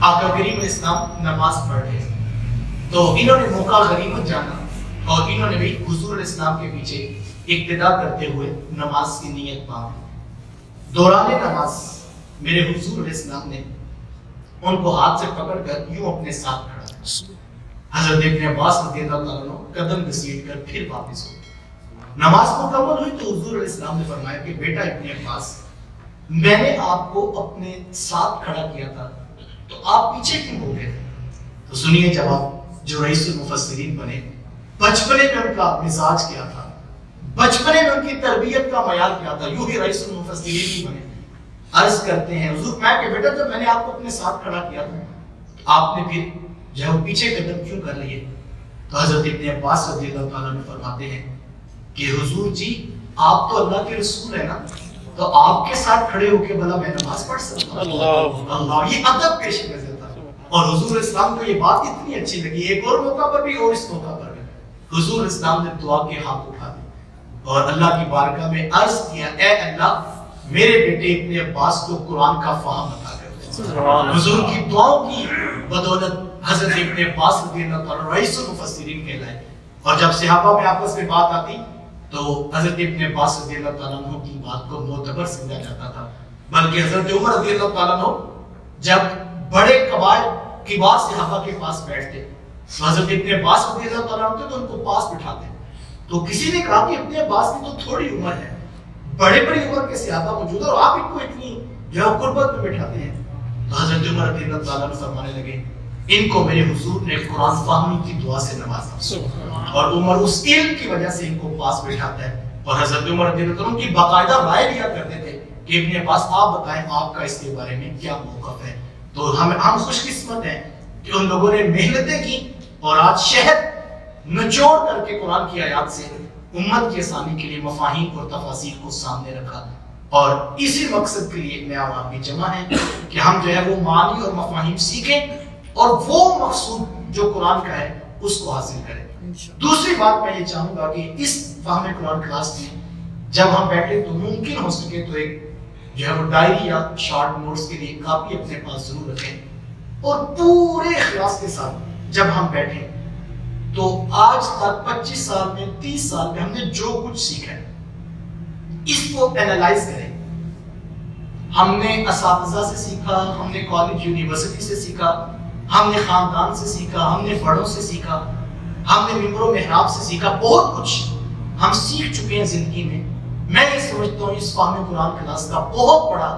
آقا کریم اسلام نماز پڑھ رہے تو انہوں نے موقع غنیمت جانا اور انہوں نے بھی حضور علیہ السلام کے پیچھے اقتدا کرتے ہوئے نماز کی نیت باندھی۔ دوران نماز میرے حضور علیہ السلام نے ان کو ہاتھ سے پکڑ کر یوں اپنے ساتھ کھڑا کیا۔ حضرت ابن عباس رضی اللہ تعالیٰ عنہ قدم گھسیٹ کر پھر واپس ہو۔ نماز مکمل ہوئی تو حضور علیہ السلام نے فرمایا کہ بیٹا ابن عباس، میں نے آپ کو اپنے ساتھ کھڑا کیا تھا تو آپ پیچھے کیوں ہو گئے تھے؟ تو سنیے جواب جو رئیس المفسرین بنے، بچپنے میں ان کا مزاج کیا تھا، بچپنے میں ان کی تربیت کا معیار کیا تھا، یوں ہی رئیس المفسرین ہی بنے۔ عرض کرتے ہیں حضور میں کہ بیٹا جب میں نے آپ کو اپنے ساتھ کھڑا کیا تھا آپ نے پھر جو ہے پیچھے قدم کیوں کر لیے؟ تو حضرت ابن عباس رضی اللہ تعالیٰ عنہ فرماتے ہیں کہ حضور جی آپ تو اللہ کے رسول ہیں نا، تو آپ کے ساتھ کھڑے ہو کے بھلا میں نماز پڑھ سکتا ہوں؟ اللہ، یہ ادب پیش نظر تھا، اور حضور اسلام کو یہ بات اتنی اچھی لگی، ایک اور موقع پر بھی اور اس موقع پر بھی حضور اسلام نے دعا کے ہاتھ اٹھا دی اور اللہ کی بارگاہ میں عرض کیا، اے اللہ میرے بیٹے ابن عباس کو قرآن کا فہم عطا کر۔ حضور کی دعاؤں کی بدولت حضرت ابن عباس رضی اللہ تعالیٰ رئیس المفسرین کہلائے، اور جب صحابہ میں آپس میں بات آتی تو حضرت ابن عباس رضی اللہ تعالیٰ عنہ کی بات کو معتبر سمجھا جاتا تھا، بلکہ حضرت عمر رضی اللہ تعالیٰ عنہ جب بڑے کبار صحابہ کے پاس بیٹھتے تو حضرت ابن عباس رضی اللہ تعالیٰ عنہ تو ان کو پاس بٹھاتے ہیں. تو کسی نے کہا کہ ابن عباس کی تو تھوڑی عمر ہے, بڑے بڑی عمر کے صحابہ موجود ہیں اور آپ ان کو اتنی جو ہے قربت میں بٹھاتے ہیں. تو حضرت عمر رضی اللہ تعالیٰ عنہ فرمانے لگے ان کو میرے حضور نے قرآن فہمی کی دعا سے نوازا اور عمر اس علم کی وجہ سے ان کو پاس بٹھاتا ہے. اور حضرت عمر رضی اللہ تعالیٰ عنہ کی باقاعدہ رائے لیا کرتے تھے کہ ابن عباس آپ بتائیں آپ کا اس کے بارے میں کیا موقف ہے. تو ہم خوش قسمت ہیں کہ ان لوگوں نے محنتیں کی اور آج شہد نچوڑ کر کے قرآن کی آیات سے امت کی آسانی کے لیے مفاہیم اور تفاسیر کو سامنے رکھا. اور اسی مقصد کے لیے میں اور آپ بھی جمع ہیں کہ ہم جو ہے وہ معانی اور مفاہیم سیکھیں اور وہ مقصود جو قرآن کا ہے اس کو حاصل کریں. دوسری بات میں یہ چاہوں گا کہ اس فہم قرآن کلاس میں جب ہم بیٹھے تو ممکن ہو سکے تو ایک جو ہے وہ ڈائری یا شارٹ نوٹس کے لیے کاپی اپنے پاس ضرور رکھیں اور پورے اخلاص کے ساتھ جب ہم بیٹھیں تو آج تک 25 سال میں 30 سال میں ہم نے جو کچھ سیکھا ہے اس کو اینالائز کریں. ہم نے اساتذہ سے سیکھا, ہم نے کالج یونیورسٹی سے سیکھا, ہم نے خاندان سے سیکھا, ہم نے بڑوں سے سیکھا, ہم نے ممبر و محراب سے سیکھا, بہت کچھ ہم سیکھ چکے ہیں زندگی میں. میں یہ سمجھتا ہوں اس فہم قرآن کلاس کا بہت بڑا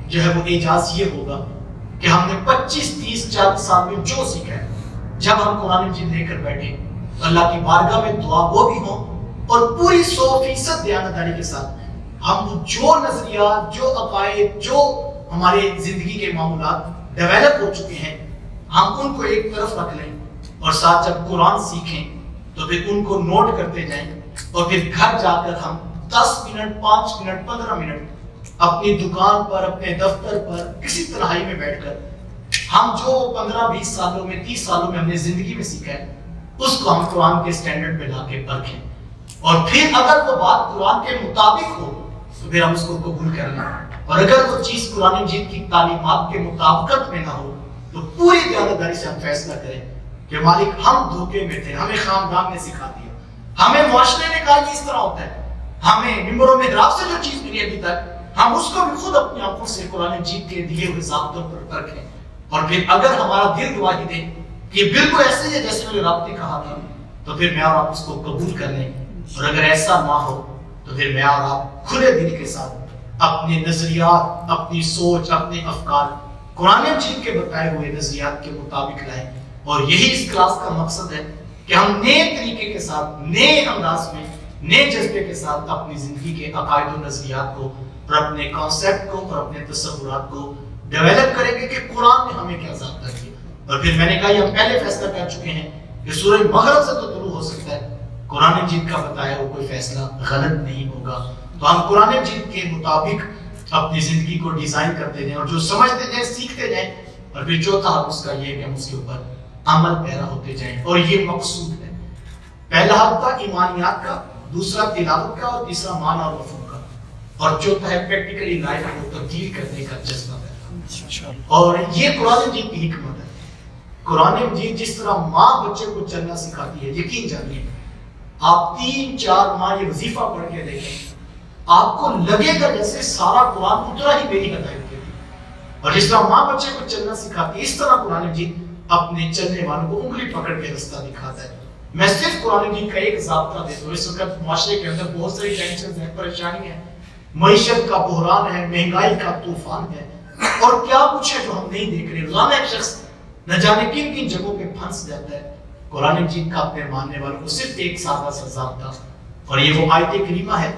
جو ہے وہ اعجاز یہ ہوگا کہ ہم نے 25 30 40 سال میں جو سیکھا ہے جب ہم قرآن مجید لے کر بیٹھے تو اللہ کی بارگاہ میں دعا وہ بھی ہوں اور پوری 100% دیانتداری کے ساتھ ہم جو نظریات, جو عقائد, جو ہمارے زندگی کے معمولات ڈیولپ ہو چکے ہیں ہم ان کو ایک طرف رکھ لیں اور ساتھ جب قرآن سیکھیں تو پھر ان کو نوٹ کرتے جائیں اور پھر گھر جا کر ہم 10 منٹ 5 منٹ 15 منٹ اپنی دکان پر, اپنے دفتر پر, کسی تنہائی میں بیٹھ کر ہم جو 15-20 سالوں میں 30 سالوں میں ہم نے زندگی میں سیکھا ہے اس کو ہم قرآن کے سٹینڈرڈ پہ لا کے پرکھیں اور پھر اگر وہ بات قرآن کے مطابق ہو تو پھر ہم اس کو قبول کر لیں اور اگر وہ چیز قرآن مجید کی تعلیمات کے مطابقت میں نہ ہو تو پوری دیانتداری سے ہم فیصلہ کریں کہ مالک ہم دھوکے میں تھے, ہمیں خاندان نے سکھا دیا, ہمیں معاشرے نے کہا کہ اس طرح ہوتا ہے, ہمیں ممبر و محراب سے جو چیز ملی ابھی تک ہم اس کو بھی خود اپنی آنکھوں سے قرآن مجید کے دیے ہوئے ضابطوں پر پرکھیں اور پھر اگر ہمارا دل گواہی دے کہ یہ بالکل ایسے ہی ہے جیسے میرے رب نے کہا تھا تو پھر میں اور آپ اس کو قبول کر لیں اور اگر ایسا نہ ہو تو پھر میں اور آپ کھلے دل کے ساتھ اپنے نظریات, اپنی سوچ, اپنے افکار قرآن مجید کے بتائے ہوئے نظریات کے مطابق لائیں. اور یہی اس کلاس کا مقصد ہے کہ ہم نئے طریقے کے ساتھ, نئے انداز میں, نئے جذبے کے ساتھ اپنی زندگی کے عقائد و نظریات کو اور اپنے کانسیپٹ کو اور اپنے تصورات کو ڈیولپ کریں گے کہ قرآن نے ہمیں کیا ضابطہ کیا. اور پھر میں نے کہا یہ ہم پہلے فیصلہ کر چکے ہیں کہ سورہ مغرب سے تو طلوع ہو سکتا ہے, قرآن مجید کا بتایا ہوا کوئی فیصلہ غلط نہیں ہوگا. تو ہم قرآن مجید کے مطابق اپنی زندگی کو ڈیزائن کرتے جائیں اور جو سمجھتے جائیں, سیکھتے جائیں, اور پھر چوتھا اس کا یہ کہ ہم اس کے اوپر عمل پیرا ہوتے جائیں. اور یہ مقصود ہے. پہلا ہفتہ ایمانیات کا, دوسرا تلاوت کا, اور تیسرا معنی اور مفہوم کا, اور چوتھا ہے پریکٹیکلی لائف کو تبدیل کرنے کا جذبہ پیدا. اور یہ قرآن مجید کی حکمت ہے. قرآن مجید جس طرح ماں بچے کو چلنا سکھاتی ہے, یقین جانیے آپ 3-4 ماہ یہ وظیفہ پڑھ کے دیکھیں, آپ کو لگے گا جیسے سارا قرآن اتنا ہی میری ہدایت کے لیے. اور جس طرح ماں بچے کو چلنا سکھاتی ہے اس طرح قرآن مجید اپنے چلنے والوں کو انگلی پکڑ کے رستہ دکھاتا ہے. میں صرف قرآن مجید کا ایک ضابطہ دیتا ہوں. اس وقت معاشرے کے اندر بہت ساری ٹینشنز ہیں, پریشانی ہے, معیشت کا بحران ہے, مہنگائی کا طوفان ہے, اور کیا کچھ ہے جو ہم نہیں دیکھ رہے. روزانہ ایک شخص نہ جانے کن کن جگہوں پہ پھنس جاتا ہے. قرآن مجید کا اپنے ماننے والوں کو صرف ایک سادہ سا ضابطہ, اور یہ وہ آیت کریمہ ہے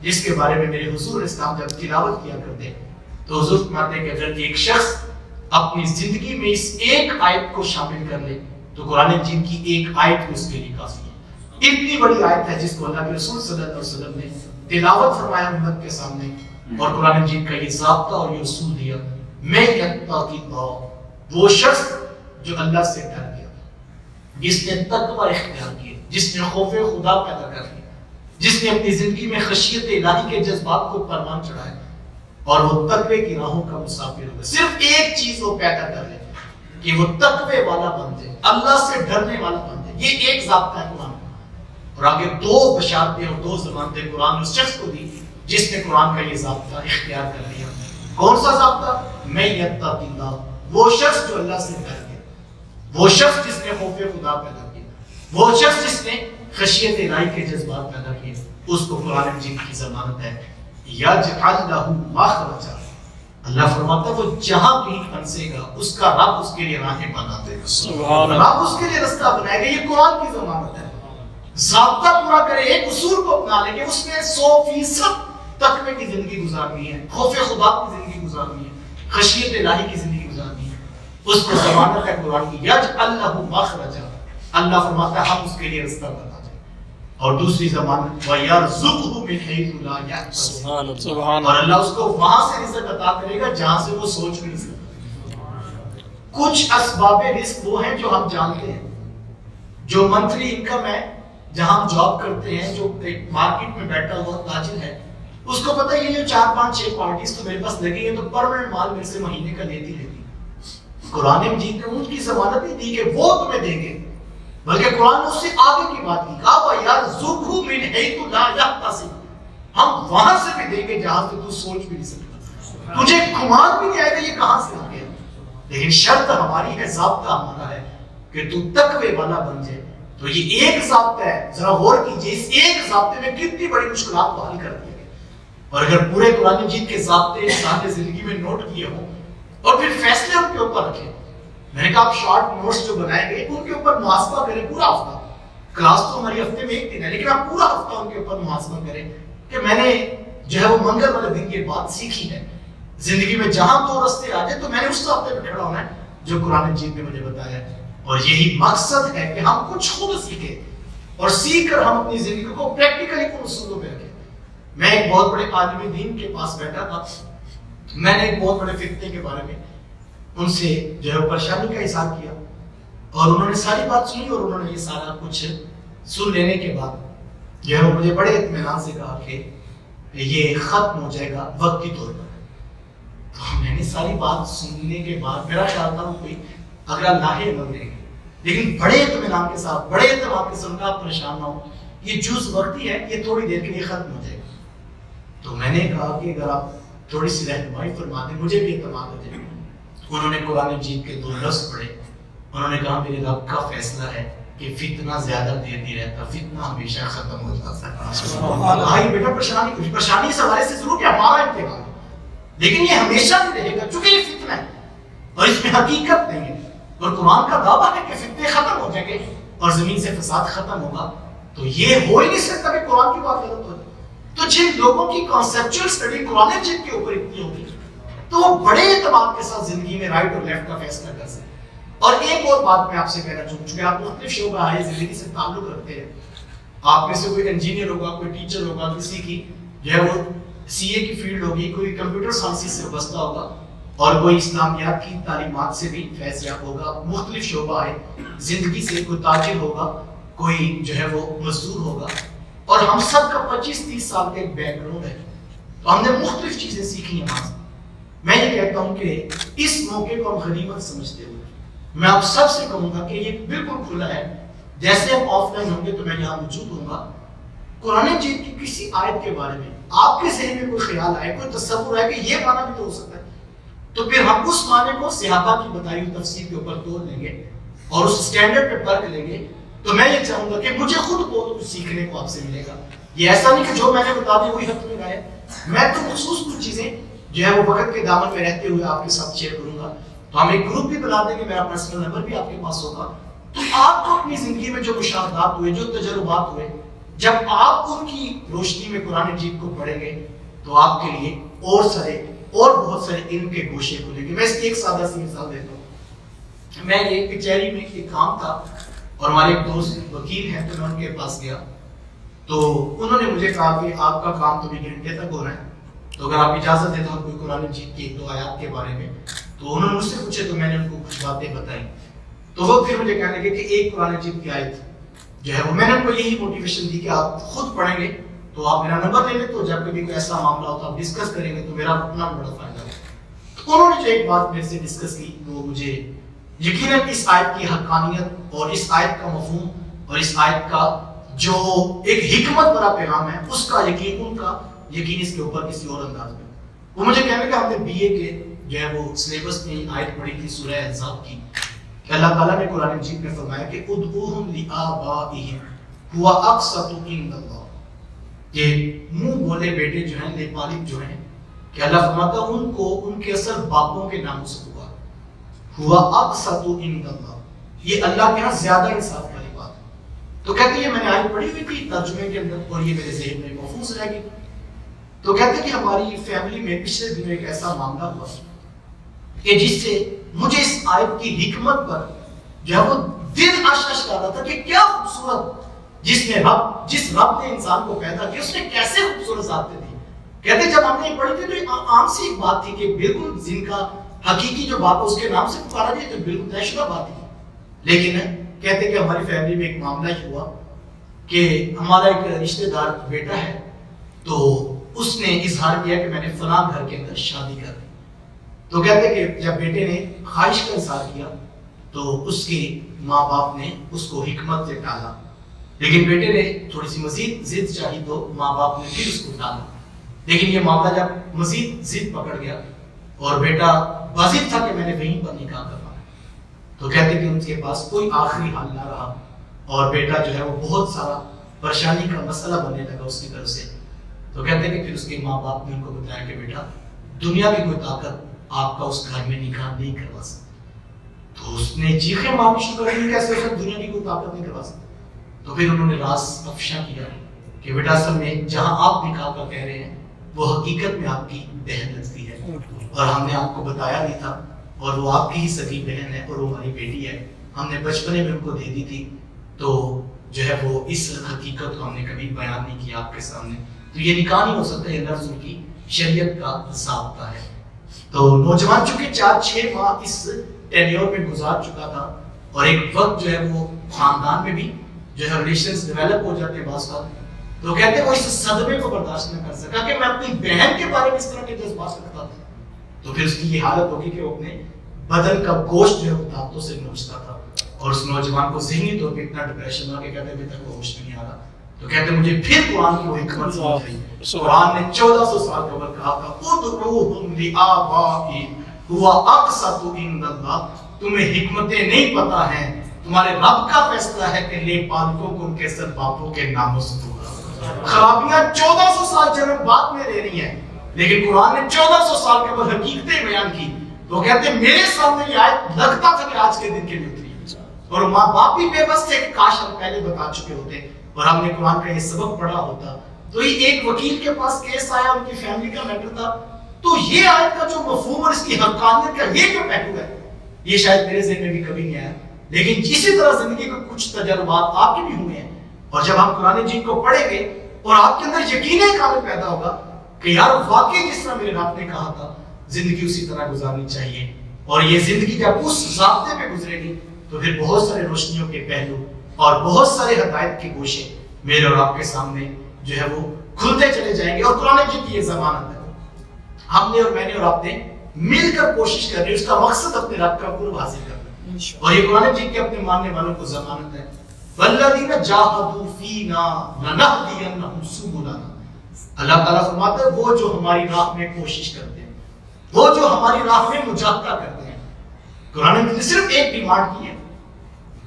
جس کے بارے میں میرے حضور اسلام جب تلاوت کیا کرتے تو حضور فرماتے ہیں کہ اگر ایک شخص اپنی زندگی میں اس ایک آیت کو شامل کر لے تو قرآن مجید کی ایک آیت بھی اس کے لیے کافی ہے. اتنی بڑی آیت ہے جس کو اللہ کے رسول صلی اللہ علیہ وسلم نے تلاوت فرمایا امت کے سامنے, اور قرآن مجید کا یہ ضابطہ اور یہ اصول دیا, میں یتقی اللہ, وہ شخص جو اللہ سے ڈر گیا, جس نے تقوی اختیار کیا, جس نے خوف خدا پیدا کر لیا, جس نے اپنی زندگی میں خشیت الہی کے جذبات کو پروان چڑھایا, اور وہ تقوی کی راہوں کا مسافر ہوگا. صرف ایک چیز وہ پیدا کر لے کہ وہ تقوی والا بن جائے, اللہ سے ڈرنے والا بن جائے. یہ ایک ضابطہ ہے قرآن. اور آگے 2 بشارتیں اور 2 ضمانتیں قرآن نے اس شخص کو دی جس نے قرآن کا یہ ضابطہ اختیار کر لیا. کون سا ضابطہ؟ میں یتقی اللہ, وہ شخص جو اللہ سے ڈر گیا. وہ شخص جس نے خوف خدا پیدا کیا، وہ شخص جس نے خشیت الہی کے جذبات پیدا کیے، اس کو قرآن مجید کی ضمانت ہے یجعل لہ مخرجا، اللہ فرماتا ہے وہ جہاں بھی پھنسے گا اس کا رب اس کے لیے راہیں بنا دے گا، سبحان اللہ، رب اس کے لیے رستہ بنائے گا۔ یہ قرآن کی ضمانت ہے۔ ضابطہ پورا کرے، ایک اصول کو اپنا لے کہ اس میں 100% تقوی کی زندگی گزارنی ہے، خوف خدا کی زندگی گزارنی ہے، خشیت الہی کی زندگی گزارنی ہے، اس کو ضمانت ہے قرآن کی یجعل لہ مخرجا، اللہ فرماتا ہے ہم اس کے لیے رستہ بنا دیں۔ اور دوسری ضمانت وَيَرْزُقْهُ مِنْ حَيْثُ لَا يَحْتَسِبُ، اور اللہ اس کو وہاں سے رزق عطا کرے گا جہاں سے وہ سوچ بھی نہیں سکتا۔ کچھ اسباب رزق وہ ہیں جو ہم جانتے ہیں، جو منتھلی انکم ہے، جہاں ہم جاب کرتے ہیں، جو ایک مارکیٹ میں بیٹھا ہوا تاجر ہے، اس کو پتہ ہے یہ 4 5 6 پارٹیز تو میرے پاس لگی ہیں تو پرمنٹ مال میرے سے مہینے کا لیتی رہتی۔ قرآن مجید نے ان کی ضمانت نہیں دی کہ وہ تمہیں دیں گے، بلکہ قرآن نے اس سے آگے کی بات کی، کہا وَيَرْزُقْهُ مِنْ حَيْثُ لَا يَحْتَسِبُ، ہم وہاں سے بھی دیں گے جہاں سے تو سوچ بھی نہیں سکتا، تجھے گمان بھی نہیں آئے گا یہ کہاں سے آ گیا۔ لیکن شرط ہماری ہے، ضابطہ ہمارا ہے کہ تو تقوی والا بن جائے۔ تو یہ ایک ضابطہ ہے، ذرا غور کیجئے اس ایک ضابطے میں کتنی بڑی مشکلات کو حل کر دیا گیا۔ اور اگر پورے قرآن مجید کے ضابطے انسان نے زندگی میں نوٹ کیے ہوں اور پھر فیصلے ان کے اوپر رکھیں، میں نے کہا آپ شارٹ نوٹس جو بنائے گئے ان کے اوپر محاسبہ کریں پورا ہفتہ، کلاس تو ہماری ہفتے میں 1 دن ہے لیکن آپ پورا ہفتہ ان کے اوپر محاسبہ کریں کہ میں نے جو ہے وہ منگل والے دن یہ بات سیکھی ہے، زندگی میں جہاں 2 رستے آ جائے تو میں نے اس راستے پہ کھڑا ہونا ہے جو قرآن مجید نے مجھے بتایا ہے۔ اور یہی مقصد ہے کہ ہم کچھ خود سیکھیں اور سیکھ کر ہم اپنی زندگی کو پریکٹیکلی ان اصولوں پہ رکھیں۔ میں ایک بہت بڑے عالم دین کے پاس بیٹھا تھا، میں نے ایک بہت بڑے فتنے کے بارے میں ان سے جو ہے پریشانی کا اظہار کیا اور انہوں نے ساری بات سنی اور انہوں نے یہ سارا کچھ سن لینے کے بعد جو ہے وہ مجھے بڑے اطمینان سے کہا کہ یہ ختم ہو جائے گا وقتی طور پر۔ تو میں نے ساری بات سننے کے بعد میرا خیال تھا وہ کوئی اگلا لاہے بن رہے گی، لیکن بڑے اطمینان کے ساتھ بڑے اعتماد کے ساتھ آپ پریشان نہ ہو، یہ جز وقتی ہے، یہ تھوڑی دیر کے لیے ختم ہو جائے گا۔ تو میں نے کہا کہ اگر آپ تھوڑی سی رہنمائی فرما دیں مجھے بھی اعتماد ہو جائے۔ انہوں نے قرآن مجید کے 2 لفظ پڑھے، انہوں نے کہا میرے رب کا فیصلہ ہے کہ فتنہ زیادہ دیر نہیں رہتا، فتنہ ہمیشہ ختم ہو جاتا ہے۔ بھائی بیٹا پریشانی اس حوالے سے ضرور کہ ہمارا انتقال ہے، لیکن یہ ہمیشہ نہیں رہے گا چونکہ یہ فتنہ ہے اور اس میں حقیقت نہیں ہے، اور قرآن کا دعویٰ ہے کہ فتنے ختم ہو جائیں گے اور زمین سے فساد ختم ہوگا۔ تو یہ ہو ہی نہیں سکتا کہ قرآن کی بات غلط ہو جائے۔ تو جن لوگوں کی کانسیپچول سٹڈی قرآن مجید کے اوپر اتنی ہوگی تو وہ بڑے اعتماد کے ساتھ زندگی میں رائٹ اور لیفٹ کا فیصلہ کر سکتے۔ اور ایک اور بات میں آپ سے کہنا چاہوں، چونکہ آپ مختلف شعبہ زندگی سے تعلق رکھتے ہیں، آپ میں سے کوئی انجینئر ہوگا، کوئی ٹیچر ہوگا، کسی کی جو ہے وہ سی اے کی فیلڈ ہوگی، کوئی کمپیوٹر سائنس سے وابستہ ہوگا اور کوئی اسلامیات کی تعلیمات سے بھی فیض یاب ہوگا، مختلف شعبہ ہے زندگی سے، کوئی تاجر ہوگا، کوئی جو ہے وہ مزدور ہوگا، اور ہم سب کا 25-30 سال کا ایک بیک گراؤنڈ ہے، تو ہم نے مختلف چیزیں سیکھی ہیں وہاں سے۔ میں یہ کہتا ہوں کہ اس موقع کو ہم غنیمت سمجھتے ہوئے میں آپ سب سے کہوں گا کہ یہ بالکل کھلا ہے، جیسے ہم آف لائن ہوں گے تو میں یہاں موجود ہوں گا، قرآن مجید کی کسی آیت کے بارے میں آپ کے ذہن میں کوئی خیال آئے، کوئی تصور ہے کہ یہ معنی بھی تو ہو سکتا ہے، تو پھر ہم اس معنی کو صحابہ کی بتائی ہوئی تفسیر کے اوپر توڑ لیں گے اور اس سٹینڈرڈ پہ پرکھ لیں گے۔ تو میں یہ چاہوں گا کہ مجھے خود بہت کچھ سیکھنے کو آپ سے ملے گا، یہ ایسا نہیں کہ جو میں نے بتا دی وہی حق میں گایا، میں تو مخصوص کچھ چیزیں جو ہے وہ وقت کے دامن میں رہتے ہوئے آپ کے ساتھ شیئر کروں گا۔ تو ہم ایک گروپ بھی بنا دیں گے، میرا پرسنل نمبر بھی آپ کے پاس ہوگا، تو آپ کو اپنی زندگی میں جو مشاہدات ہوئے، جو تجربات ہوئے، جب آپ ان کی روشنی میں قرآن مجید کو پڑھیں گے تو آپ کے لیے اور بہت سارے علم کے گوشے کھلیں گے۔ میں اس کی ایک سادہ سی مثال دیتا ہوں۔ میں یہ کچہری میں ایک کام تھا اور ہمارے ایک دوست وکیل ہیں، تو میں ان کے پاس گیا تو انہوں نے مجھے کہا کہ آپ کا کام تو 2 گھنٹے تک ہو رہا ہے، تو اگر آپ اجازت دیں تو ہم کوئی قرآن مجید کی 1-2 آیات کے بارے میں، تو انہوں نے مجھ سے پوچھے تو میں نے ان کو کچھ باتیں بتائیں، تو وہ پھر مجھے کہنے لگے کہ ایک قرآن مجید کی آیت جو ہے وہ میں نے ان کو یہی موٹیویشن دی کہ آپ خود پڑھیں گے تو آپ میرا نمبر لے لیں، تو جب کبھی کوئی ایسا معاملہ ہوتا آپ ڈسکس کریں گے تو میرا اپنا بڑا فائدہ ہے۔ تو انہوں نے جو ایک بات میرے سے ڈسکس کی وہ مجھے یقیناً اس آیت کی حقانیت اور اس آیت کا مفہوم اور اس آیت کا جو ایک حکمت بڑا پیغام ہے اس کا یقین، ان کا یقین اس کے اوپر کسی اور انداز میں۔ وہ مجھے کہنے کہ ہم نے BA کے جو ہے وہ سلیبس میں آیت پڑھی تھی سورہ احزاب کی، اللہ تعالیٰ نے قرآن مجید میں فرمایا کہ ادعوہم لآبائہم ہوا اقسط عند اللہ، یہ منہ بولے بیٹے جو ہیں، نیپالک جو ہیں، کہ اللہ فرماتا ہے ان کو ان کے اصل باپوں کے ناموں سے پکارو، ہوا اقسط عند اللہ، یہ اللہ کے ہاں زیادہ انصاف والی بات ہے۔ تو کہتے ہیں یہ میں نے آیت پڑھی ہوئی تھی ترجمے کے اندر اور یہ میرے ذہن میں محفوظ رہ گئی۔ تو کہتے ہیں کہ ہماری فیملی میں پچھلے دنوں ایک ایسا معاملہ ہوا کہ جس سے مجھے اس آیت کی حکمت پر جو ہے وہ دل آشش کر رہا تھا کہ کیا خوبصورت جس رب نے انسان کو پیدا کیا، اس نے کیسے خوبصورت ذاتیں دی۔ کہتے جب ہم نے یہ پڑھی تھی تو عام سی ایک بات تھی کہ بالکل جن کا حقیقی جو باپ اس کے نام سے پکارا جائے تو بالکل طے شدہ بات تھی، لیکن کہتے کہ ہماری فیملی میں ایک معاملہ یہ ہوا کہ ہمارا ایک رشتہ دار بیٹا ہے، تو اس نے اظہار کیا کہ میں نے فلاں گھر کے اندر شادی کر دی۔ تو کہتے کہ جب بیٹے نے خواہش کا اظہار کیا تو اس کے ماں باپ نے اس کو حکمت سے ٹالا، لیکن بیٹے نے تھوڑی سی مزید ضد چاہی تو ماں باپ نے پھر اس کو ٹالا، لیکن یہ معاملہ جب مزید ضد پکڑ گیا اور بیٹا واضح تھا کہ میں نے وہیں پر نکاح کرنا ہے، تو کہتے کہ ان کے پاس کوئی آخری حل نہ رہا اور بیٹا جو ہے وہ بہت سارا پریشانی کا مسئلہ بننے لگا اس کی طرف سے۔ تو کہتے ہیں کہ پھر اس کے ماں باپ نے ان کو بتایا کہ بیٹا دنیا کی کوئی طاقت آپ کا اس گھر میں نکاح نہیں کروا سکتی۔ تو اس نے چیخیں مارنی شروع کر دی، کیسے اسے دنیا کی کوئی طاقت نہیں کروا سکتی۔ تو پھر انہوں نے راز افشا کیا کہ بیٹا اصل میں جہاں آپ نکاح کا کہہ رہے ہیں وہ حقیقت میں آپ کی بہن لگتی ہے، اور ہم نے آپ کو بتایا نہیں تھا، اور وہ آپ کی ہی سگی بہن ہے اور وہ ہماری بیٹی ہے، ہم نے بچپنے میں ان کو دے دی تھی، تو جو ہے وہ اس حقیقت کو ہم نے کبھی بیان نہیں کیا آپ کے سامنے، تو یہ نکاح نہیں ہو سکتا، یہ اللہ رسول کی شریعت کا ضابطہ ہے۔ تو نوجوان چونکہ 4-6 ماہ اس ٹینیور میں گزار چکا تھا، اور ایک وقت جو ہے وہ خاندان میں بھی جو ہے ریلیشنز ڈیولپ ہو جاتے ہیں بعض کا، تو کہتے ہیں وہ اس صدمے کو برداشت نہ کر سکا کہ میں اپنی بہن کے بارے میں اس طرح کے جذبات رکھتا تھا، تو پھر اس کی یہ حالت ہوگی کہ وہ اپنے بدن کا گوشت جو ہے وہ دانتوں سے نوچتا تھا، اور اس نوجوان کو ذہنی طور پہ اتنا ڈپریشن ہوا کہ کہتے ابھی تک وہ ہوش نہیں آ رہا۔ تو کہتے ہیں مجھے پھر قرآن کی وہ حکمت سمجھ آئی، قرآن نے 1400 سال قبل کہا تھا ادعوہم لآبائہم ہوا اقسط عند اللہ، تمہیں حکمتیں نہیں پتہ ہیں، تمہارے رب کا فیصلہ ہے کہ لے پالکوں کو ان کے سر باپوں کے ناموں سے پکارو۔ خرابیاں 1400 سال جنم بعد میں لے رہی ہیں، لیکن قرآن نے 1400 سال قبل حقیقتیں بیان کی۔ تو کہتے ہیں میرے سامنے یہ آیت لگتا تھا کہ آج کے دن کے لیے اتری، اور ماں باپ بھی بے بس تھے کہ کاش ہم پہلے بتا چکے ہوتے اور ہم نے قرآن کا یہ سبق پڑھا ہوتا۔ تو یہ ایک وکیل کے پاس کیس آیا، ان کی فیملی کا میٹر تھا، تو یہ آیت کا جو مفہوم اور اس کی حقانیت کا یہ جو پہلو ہے یہ شاید میرے ذہن میں بھی کبھی نہیں آیا، لیکن اسی طرح زندگی کے کچھ تجربات آپ کے بھی ہوئے ہیں، اور جب ہم قرآن مجید کو پڑھیں گے اور آپ کے اندر یقین کامل پیدا ہوگا کہ یار واقعی جس طرح میرے رب نے کہا تھا زندگی اسی طرح گزارنی چاہیے، اور یہ زندگی جب اس ضابطے پہ گزرے گی تو پھر بہت سارے روشنیوں کے پہلو اور بہت سارے ہدایت کے گوشے میرے اور آپ کے سامنے جو ہے وہ کھلتے چلے جائیں گے، اور قرآن مجید کی یہ ضمانت ہے۔ ہم نے اور میں نے اور آپ نے مل کر کوشش کرنی، اس کا مقصد اپنے رب کا قرب حاصل کرنا، اور یہ قرآن مجید کے اپنے ماننے والوں کو ضمانت ہے والذین جاہدوا فینا لنہدینہم سبلنا۔ اللہ تعالیٰ فرماتا ہے وہ جو ہماری راہ میں کوشش کرتے ہیں، وہ جو ہماری راہ میں مجاہدہ کرتے ہیں۔ قرآن مجید نے صرف ایک ڈیمانڈ کی ہے،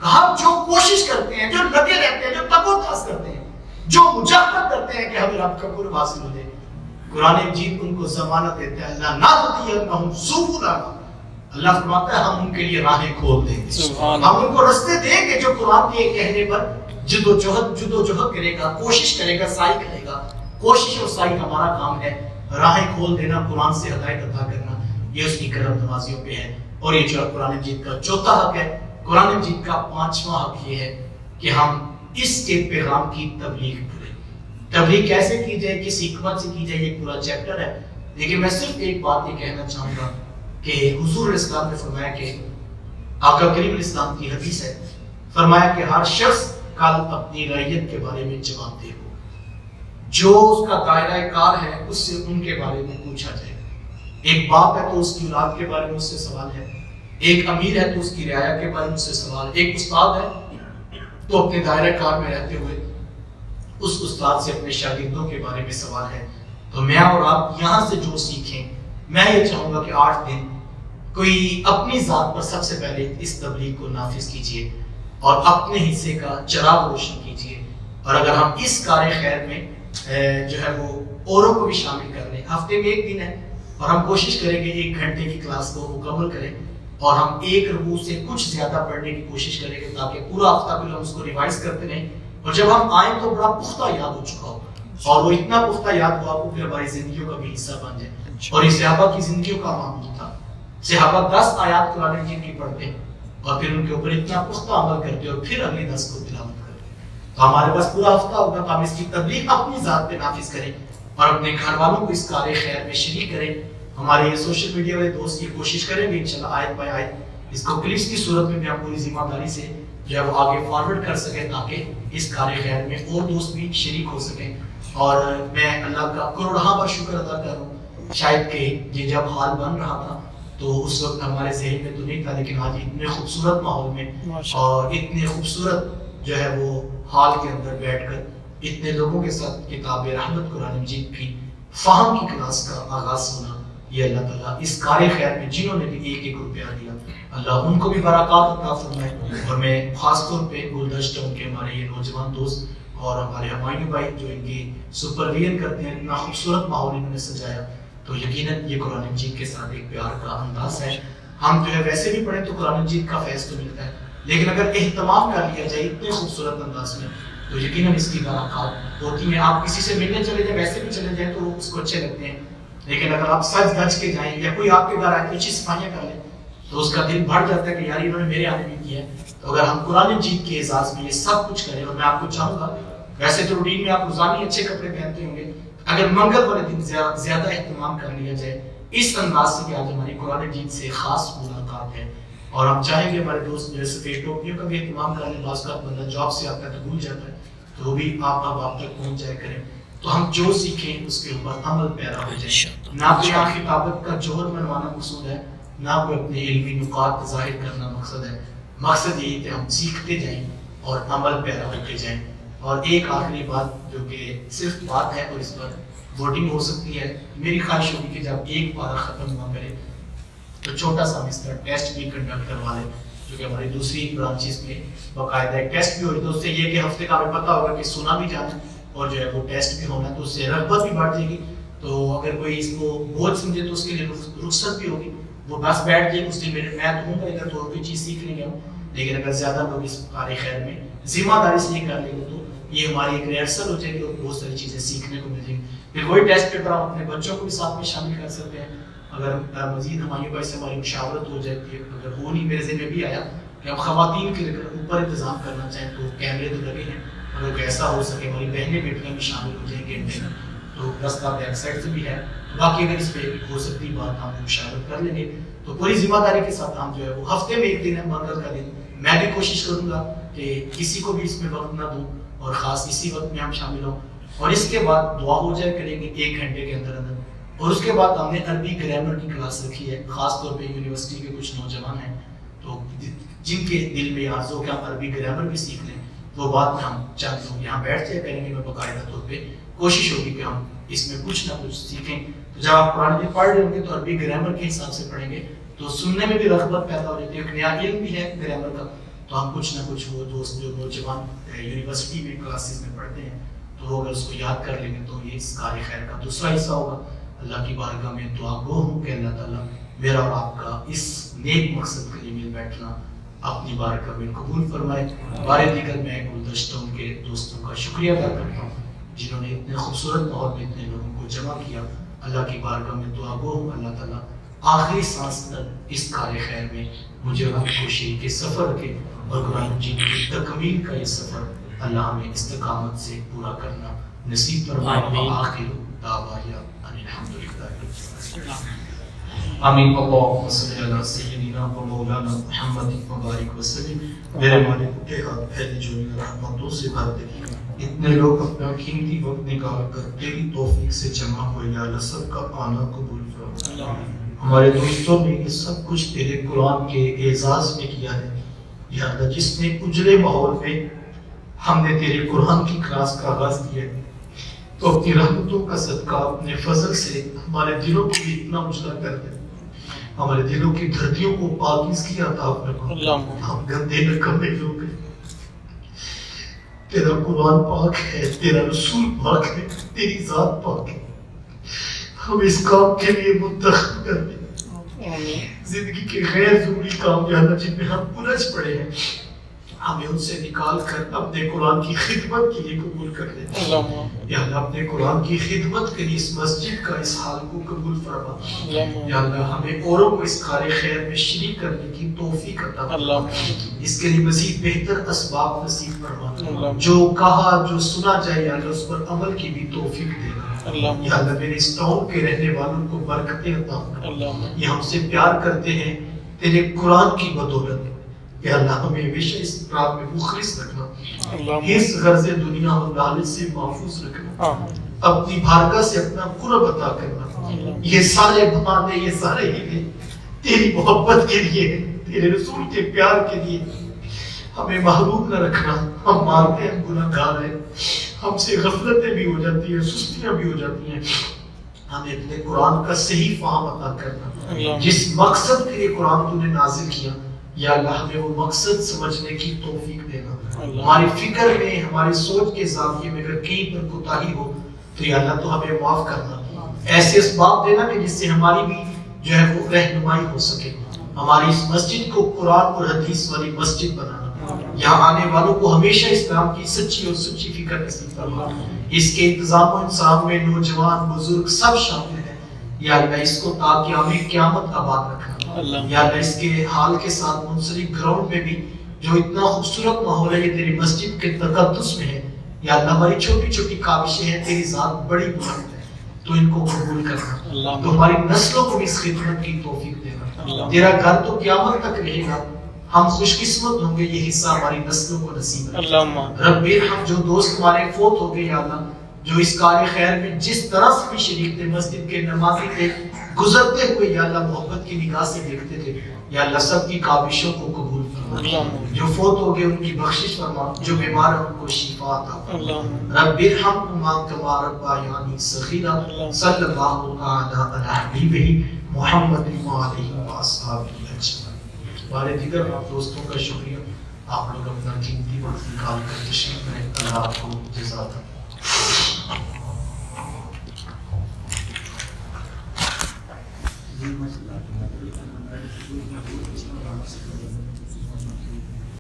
کہا جو کوشش کرتے ہیں، جو لگے رہتے ہیں، جو تگ و تاس کرتے ہیں، جو مجاہدہ کرتے ہیں کہ ہمیں رب کا قرب حاصل ہو جائے، قرآن مجید ان کو ضمانت دیتا ہے لنہدینہم سبلنا۔ اللہ فرماتا ہے ہم ان کے لیے راہیں کھول دیں گے، ہم ان کو رستے دیں گے جو قرآن کے کہنے پر جد و جہد کرے گا، کوشش کرے گا، سعی کرے گا۔ کوشش اور سعی ہمارا کام ہے، راہیں کھول دینا، قرآن سے ہدایت عطا کرنا، یہ اس کی کرم نوازیوں پہ ہے۔ اور یہ جو قرآن مجید کا چوتھا حق ہے، قرآن مجید کا 5واں حق یہ ہے کہ ہم اس کے پیغام کی تبلیغ کریں۔ تبلیغ کیسے کی جائے، کس حکمت سے کی جائے، یہ پورا چیپٹر ہے، لیکن میں صرف ایک بات یہ کہنا چاہوں گا کہ حضور علیہ السلام نے فرمایا کہ آقا کریم علیہ السلام کی حدیث ہے، فرمایا کہ ہر شخص کل اپنی رعیت کے بارے میں جواب دے ہو، جو اس کا دائرہ کار ہے اس سے ان کے بارے میں پوچھا جائے۔ ایک باپ ہے تو اس کی اولاد کے بارے میں اس سے سوال ہے، ایک امیر ہے تو اس کی رعایا کے بارے میں اس سے سوال، ایک استاد ہے تو اپنے دائرہ کار میں رہتے ہوئے اس استاد سے اپنے شاگردوں کے بارے میں سوال ہے۔ تو میں اور آپ یہاں سے جو سیکھیں، میں یہ چاہوں گا کہ 8 دن کوئی اپنی ذات پر سب سے پہلے اس تبلیغ کو نافذ کیجیے اور اپنے حصے کا چراغ روشن کیجیے. اور اگر ہم اس کار خیر میں جو ہے وہ اوروں کو بھی شامل کر لیں. ہفتے میں ایک دن ہے اور ہم کوشش کریں گے 1 گھنٹے کی کلاس کو مکمل کریں اور ہم ایک رکوع سے کچھ زیادہ پڑھنے کی کوشش کریں گے تاکہ پورا ہفتہ بھی ہم اس کو ریوائز کرتے رہیں اور جب ہم آئیں تو بڑا پختہ یاد ہو چکا ہو اور وہ اتنا پختہ یاد ہوا وہ پھر ہماری زندگیوں کا بھی حصہ بن جائے. اور یہ صحابہ کی زندگیوں کا معمول تھا. صحابہ 10 آیات قرآن مجید کی پڑھتے اور پھر ان کے اوپر اتنا پختہ عمل کرتے اور پھر اگلی 10 کو تلاوت کرتے. تو ہمارے پاس پورا ہفتہ ہوگا تو ہم اس کی تبلیغ اپنی ذات پہ نافذ کریں اور اپنے گھر والوں کو اس کار خیر میں شریک کریں. ہمارے یہ سوشل میڈیا والے دوست یہ کوشش کریں گے انشاءاللہ آیت بائی آیت اس کو کلپس کی صورت میں ہم پوری ذمہ داری سے جو ہے وہ آگے فارورڈ کر سکیں تاکہ اس کار خیر میں اور دوست بھی شریک ہو سکیں. اور میں اللہ کا کروڑہاں بار شکر ادا کروں شاید کہ یہ جب حال بن رہا تھا تو اس وقت ہمارے ذہن میں تو نہیں تھا لیکن آج اتنے خوبصورت ماحول میں اور اتنے خوبصورت جو ہے وہ حال کے اندر بیٹھ کر اتنے لوگوں کے ساتھ کتاب رحمت قرآن مجید کی فہم کی کلاس کا آغاز ہونا یہ اللہ تعالیٰ اس کار خیر میں جنہوں نے بھی 1-1 روپیہ دیا اللہ ان کو بھی برکات عطا فرمائے. اور میں خاص طور پہ گلدشتہ ان کے ہمارے یہ نوجوان دوست اور ہمارے ہمایوں بھائی جو ان کی سپرویژن کرتے ہیں اتنا خوبصورت ماحول انہوں نے سجایا تو یقیناً یہ قرآن مجید کے ساتھ ایک پیار کا انداز ہے. ہم جو ہے ویسے بھی پڑھیں تو قرآن مجید کا فیض تو ملتا ہے لیکن اگر اہتمام کر لیا جائے اتنے خوبصورت انداز میں تو یقیناً اس کی برکات ہوتی ہیں. آپ کسی سے ملنے چلے جائیں ویسے بھی چلے جائیں تو اس کو اچھے لگتے ہیں لیکن اگر آپ سچ دھج کے جائیں یا کوئی آپ کے گھر آ کے اچھی صفائیاں کر لیں تو اس کا دل بڑھ جاتا ہے کہ یار انہوں نے میرے آنے بھی کیا ہے. تو اگر ہم قرآن مجید کے اعزاز میں یہ سب کچھ کریں اور میں آپ کو چاہوں گا ویسے تو روٹین میں آپ روزانہ اچھے کپڑے پہنتے ہوں گے اگر منگل والے دن زیادہ اہتمام کر لیا جائے اس انداز سے کہ آج ہماری قرآن مجید سے خاص ملاقات ہے اور ہم چاہیں گے ہمارے دوست جو ہے سفید ٹوپیوں کا بھی اہتمام کریں. بعض کا بندہ جاب سے آتا ہے تو بھول جاتا ہے تو وہ بھی آپ تک پہنچ جائے کریں تو ہم جو سیکھیں اس کے اوپر عمل پیرا ہو جائے. نہ کوئی خطابت کا جوہر منوانا مقصود ہے نہ کوئی اپنے علمی نکات ظاہر کرنا مقصد ہے. مقصد یہی کہ ہم سیکھتے جائیں اور عمل پیرا ہوتے جائیں. اور ایک آخری بات جو کہ صرف بات ہے اور اس پر ووٹنگ ہو سکتی ہے میری خواہش ہوگی کہ جب ایک پارہ ختم ہوا کرے تو چھوٹا سا ہم اس کا ٹیسٹ بھی کنڈکٹ کروا لیں جو کہ ہماری دوسری برانچز میں باقاعدہ ایک ٹیسٹ بھی ہو تو اس سے یہ کہ ہفتے کا ہمیں پتہ ہوگا کہ سنا بھی جانا اور جو ہے وہ ٹیسٹ بھی ہونا تو اس سے رغبت بھی بڑھ جائے گی. تو اگر کوئی اس کو بوجھ سمجھے تو اس کے لیے رخصت بھی ہوگی وہ بس بیٹھ جائے اس دن میں تو ہوں گا ادھر تو کوئی چیز سیکھ لیں گے ہم لیکن اگر زیادہ لوگ اس کار خیر میں ذمہ داری سے یہ کر لیں گے تو یہ ہماری ایک ریہرسل ہو جائے گی اور بہت ساری چیزیں سیکھنے کو مل جائیں گی. پھر وہی ٹیسٹ پیپر ہم اپنے بچوں کو بھی ساتھ میں شامل کر سکتے ہیں. اگر مزید ہماری بھائی سے ہماری مشاورت ہو جاتی ہے اگر وہ نہیں میرے ذہن میں بھی آیا کہ ہم خواتین کے اوپر انتظام کرنا چاہیں تو کیمرے تو لگے ہیں اگر ایسا ہو سکے ہماری بہنیں بیٹیاں بھی شامل ہو جائیں گے تو رستہ بیک سائڈ سے بھی ہے. باقی اگر اس پہ ہو سکتی بات ہم مشاورت کر لیں گے تو پوری ذمہ داری کے ساتھ ہم جو ہے وہ ہفتے میں 1 دن ہے منگل کا دن میں بھی کوشش کروں گا کہ کسی کو بھی اس میں وقت نہ دوں اور خاص اسی وقت میں ہم شامل ہوں. اور اس کے بعد دعا ہو جائے کریں گے 1 گھنٹے کے اندر اور اس کے بعد ہم نے عربی گرامر کی کلاس رکھی ہے خاص طور پہ یونیورسٹی کے کچھ نوجوان ہیں تو جن کے دل میں آرزو کہ ہم عربی گرامر بھی سیکھ لیں وہ بات میں ہم چند لوگ یہاں بیٹھ جائے کریں گے. میں باقاعدہ طور پہ کوشش ہوگی کہ ہم اس میں کچھ نہ کچھ سیکھیں. تو جب آپ قرآن مجید پڑھ رہے ہوں گے تو عربی گرامر کے حساب سے پڑھیں گے تو سننے میں بھی رغبت پیدا ہو جاتی ہے. ایک نیا علم بھی ہے گرامر کا تو ہم کچھ نہ کچھ وہ دوست جو نوجوان یونیورسٹی میں کلاسز میں پڑھتے ہیں تو وہ اگر اس کو یاد کر لیں گے تو یہ اس کار خیر کا دوسرا حصہ ہوگا. اللہ کی بارگاہ میں دعا گو ہوں کہ اللہ تعالیٰ میرا اور آپ کا اس نیک مقصد کے لیے مل بیٹھنا اپنی بارگاہ میں قبول فرمائے. بارے دیگر میں گلدشتوں کے دوستوں کا شکریہ ادا کرتا ہوں جنہوں نے اتنے خوبصورت ماحول میں اتنے لوگوں کو جمع کیا. اللہ کی بارگاہ میں دعا گو ہوں اللہ تعالیٰ آخری سانس تک اس کار خیر میں مجھے اور آپ کو شریک سفر کے اور قرآن مجید کی تکمیل کا یہ سفر اللہ ہمیں استقامت سے پورا کرنا نصیب فرمائے. آخر دعوانا ان الحمد للہ. آمین. اللہم صلی علی سیدنا و مولانا محمد مبارک وسلم. میرے مالک کے ہاتھ پھیلی جو رحمتوں سے بھر دے. اتنے لوگ اپنا قیمتی وقت نکال کر تیری توفیق سے جمع ہوئے یا اللہ سب کا آنا قبول فرما. ہمارے دوستوں نے یہ سب کچھ تیرے قرآن کے اعزاز میں کیا ہے یا اللہ جس نے اجڑے ماحول میں ہم نے تیرے قرآن کی کلاس کا آغاز کیا تو اپنی رحمتوں کا صدقہ اپنے فضل سے ہمارے دلوں کو بھی اتنا اجلا کر دے ہمارے دلوں کی دھرتیوں کو پاکیزگی عطا فرما. ہم گندے نکمے لوگ ہیں، تیرا قرآن پاک ہے، تیرا رسول پاک ہے، تیری ذات پاک ہے. ہم اس کام کے لیے منتخب کر دیں. زندگی کے غیر ضروری کام یا اللہ جن میں ہم الجھ پڑے ہیں، ہمیں ان سے نکال کر اپنے قرآن کی خدمت کے لیے قبول کر لیں. یا اللہ اپنے قرآن کی خدمت کے لیے اس مسجد کا اس حال کو قبول فرما. یا اللہ ہمیں اوروں کو اس کار خیر میں شریک کرنے کی توفیق عطا فرما. اس کے لیے مزید بہتر اسباب نصیب فرما. جو کہا جو سنا جائے یا اللہ اس پر عمل کی بھی توفیق دے. یا اللہ میرے اس ٹاؤن کے رہنے والوں کو برکتیں عطا فرما. یہ ہم سے پیار کرتے ہیں تیرے قرآن کی بدولت. یا اللہ ہمیں ہمیشہ اس رات میں مخلص رکھنا، اس غرض دنیا اور لالچ سے محفوظ رکھنا، اپنی بارگاہ سے اپنا قرب عطا کرنا. یہ سارے بہانے، یہ سارے ہیلے تیری محبت کے لیے، تیرے رسول کے پیار کے لیے. ہمیں محروم نہ رکھنا. ہم مانتے ہیں گناہ گار ہیں، ہم سے غفلتیں بھی ہو جاتی ہیں، سستیاں بھی ہو جاتی ہیں. ہمیں اپنے قرآن کا صحیح فہم عطا کرنا. جس مقصد کے لیے قرآن تو نے نازل کیا، یا اللہ ہمیں وہ مقصد سمجھنے کی توفیق دینا. ہماری فکر میں، ہماری سوچ کے زاویے میں اگر کہیں پر کوتاہی ہو تو یا اللہ تو ہمیں معاف کرنا. ایسے اسباب دینا کہ جس سے ہماری بھی جو ہے وہ رہنمائی ہو سکے. ہماری اس مسجد کو قرآن اور حدیث والی مسجد بنانا. یہاں آنے والوں کو ہمیشہ اسلام کی سچی اور سچی فکر نصیب فرما. اس کے انتظام و انصاف میں نوجوان بزرگ سب شامل ہیں. یا اللہ اس کو تاکہ ہمیں قیامت آباد رکھنا. یا اللہ اس کے حال کے ساتھ منسلک گراؤنڈ میں بھی جو اتنا خوبصورت ماحول ہے یہ تیری مسجد کے تقدس میں ہے. یا اللہ ہماری چھوٹی چھوٹی کاوشیں ہیں، تیری ذات بڑی بلند ہے، تو ان کو قبول کرنا. تو ہماری نسلوں کو بھی اس خدمت کی توفیق دینا. تیرا گھر تو قیامت تک رہے گا. ہم خوش قسمت ہوں گے، یہ حصہ ہماری نسلوں کو نصیب ہے. رب ہم جو دوست ہمارے فوت ہو گئے یا اللہ، جو اس کار خیر میں جس طرح سے بھی شریک تھے، مسجد کے نمازی تھے، گزرتے ہوئے یا اللہ محبت کی نگاہ سے دیکھتے تھے، یا اللہ سب کی کاوشوں کو قبول فرما. جو فوت ہو گئے ان کی بخشش فرما، جو بیمار ہیں ان کو شفا عطا فرما. رب ارحمہما کما ربیانی صغیرا. صلی اللہ تعالی علی حبیبہ محمد وآلہ وصحبہ اجمعین. ہمارے دیگر دوستوں کا شکریہ، آپ لوگ اپنا قیمتی وقت نکال کر تشریف لائے. اللہ آپ کو جزاک اللہ.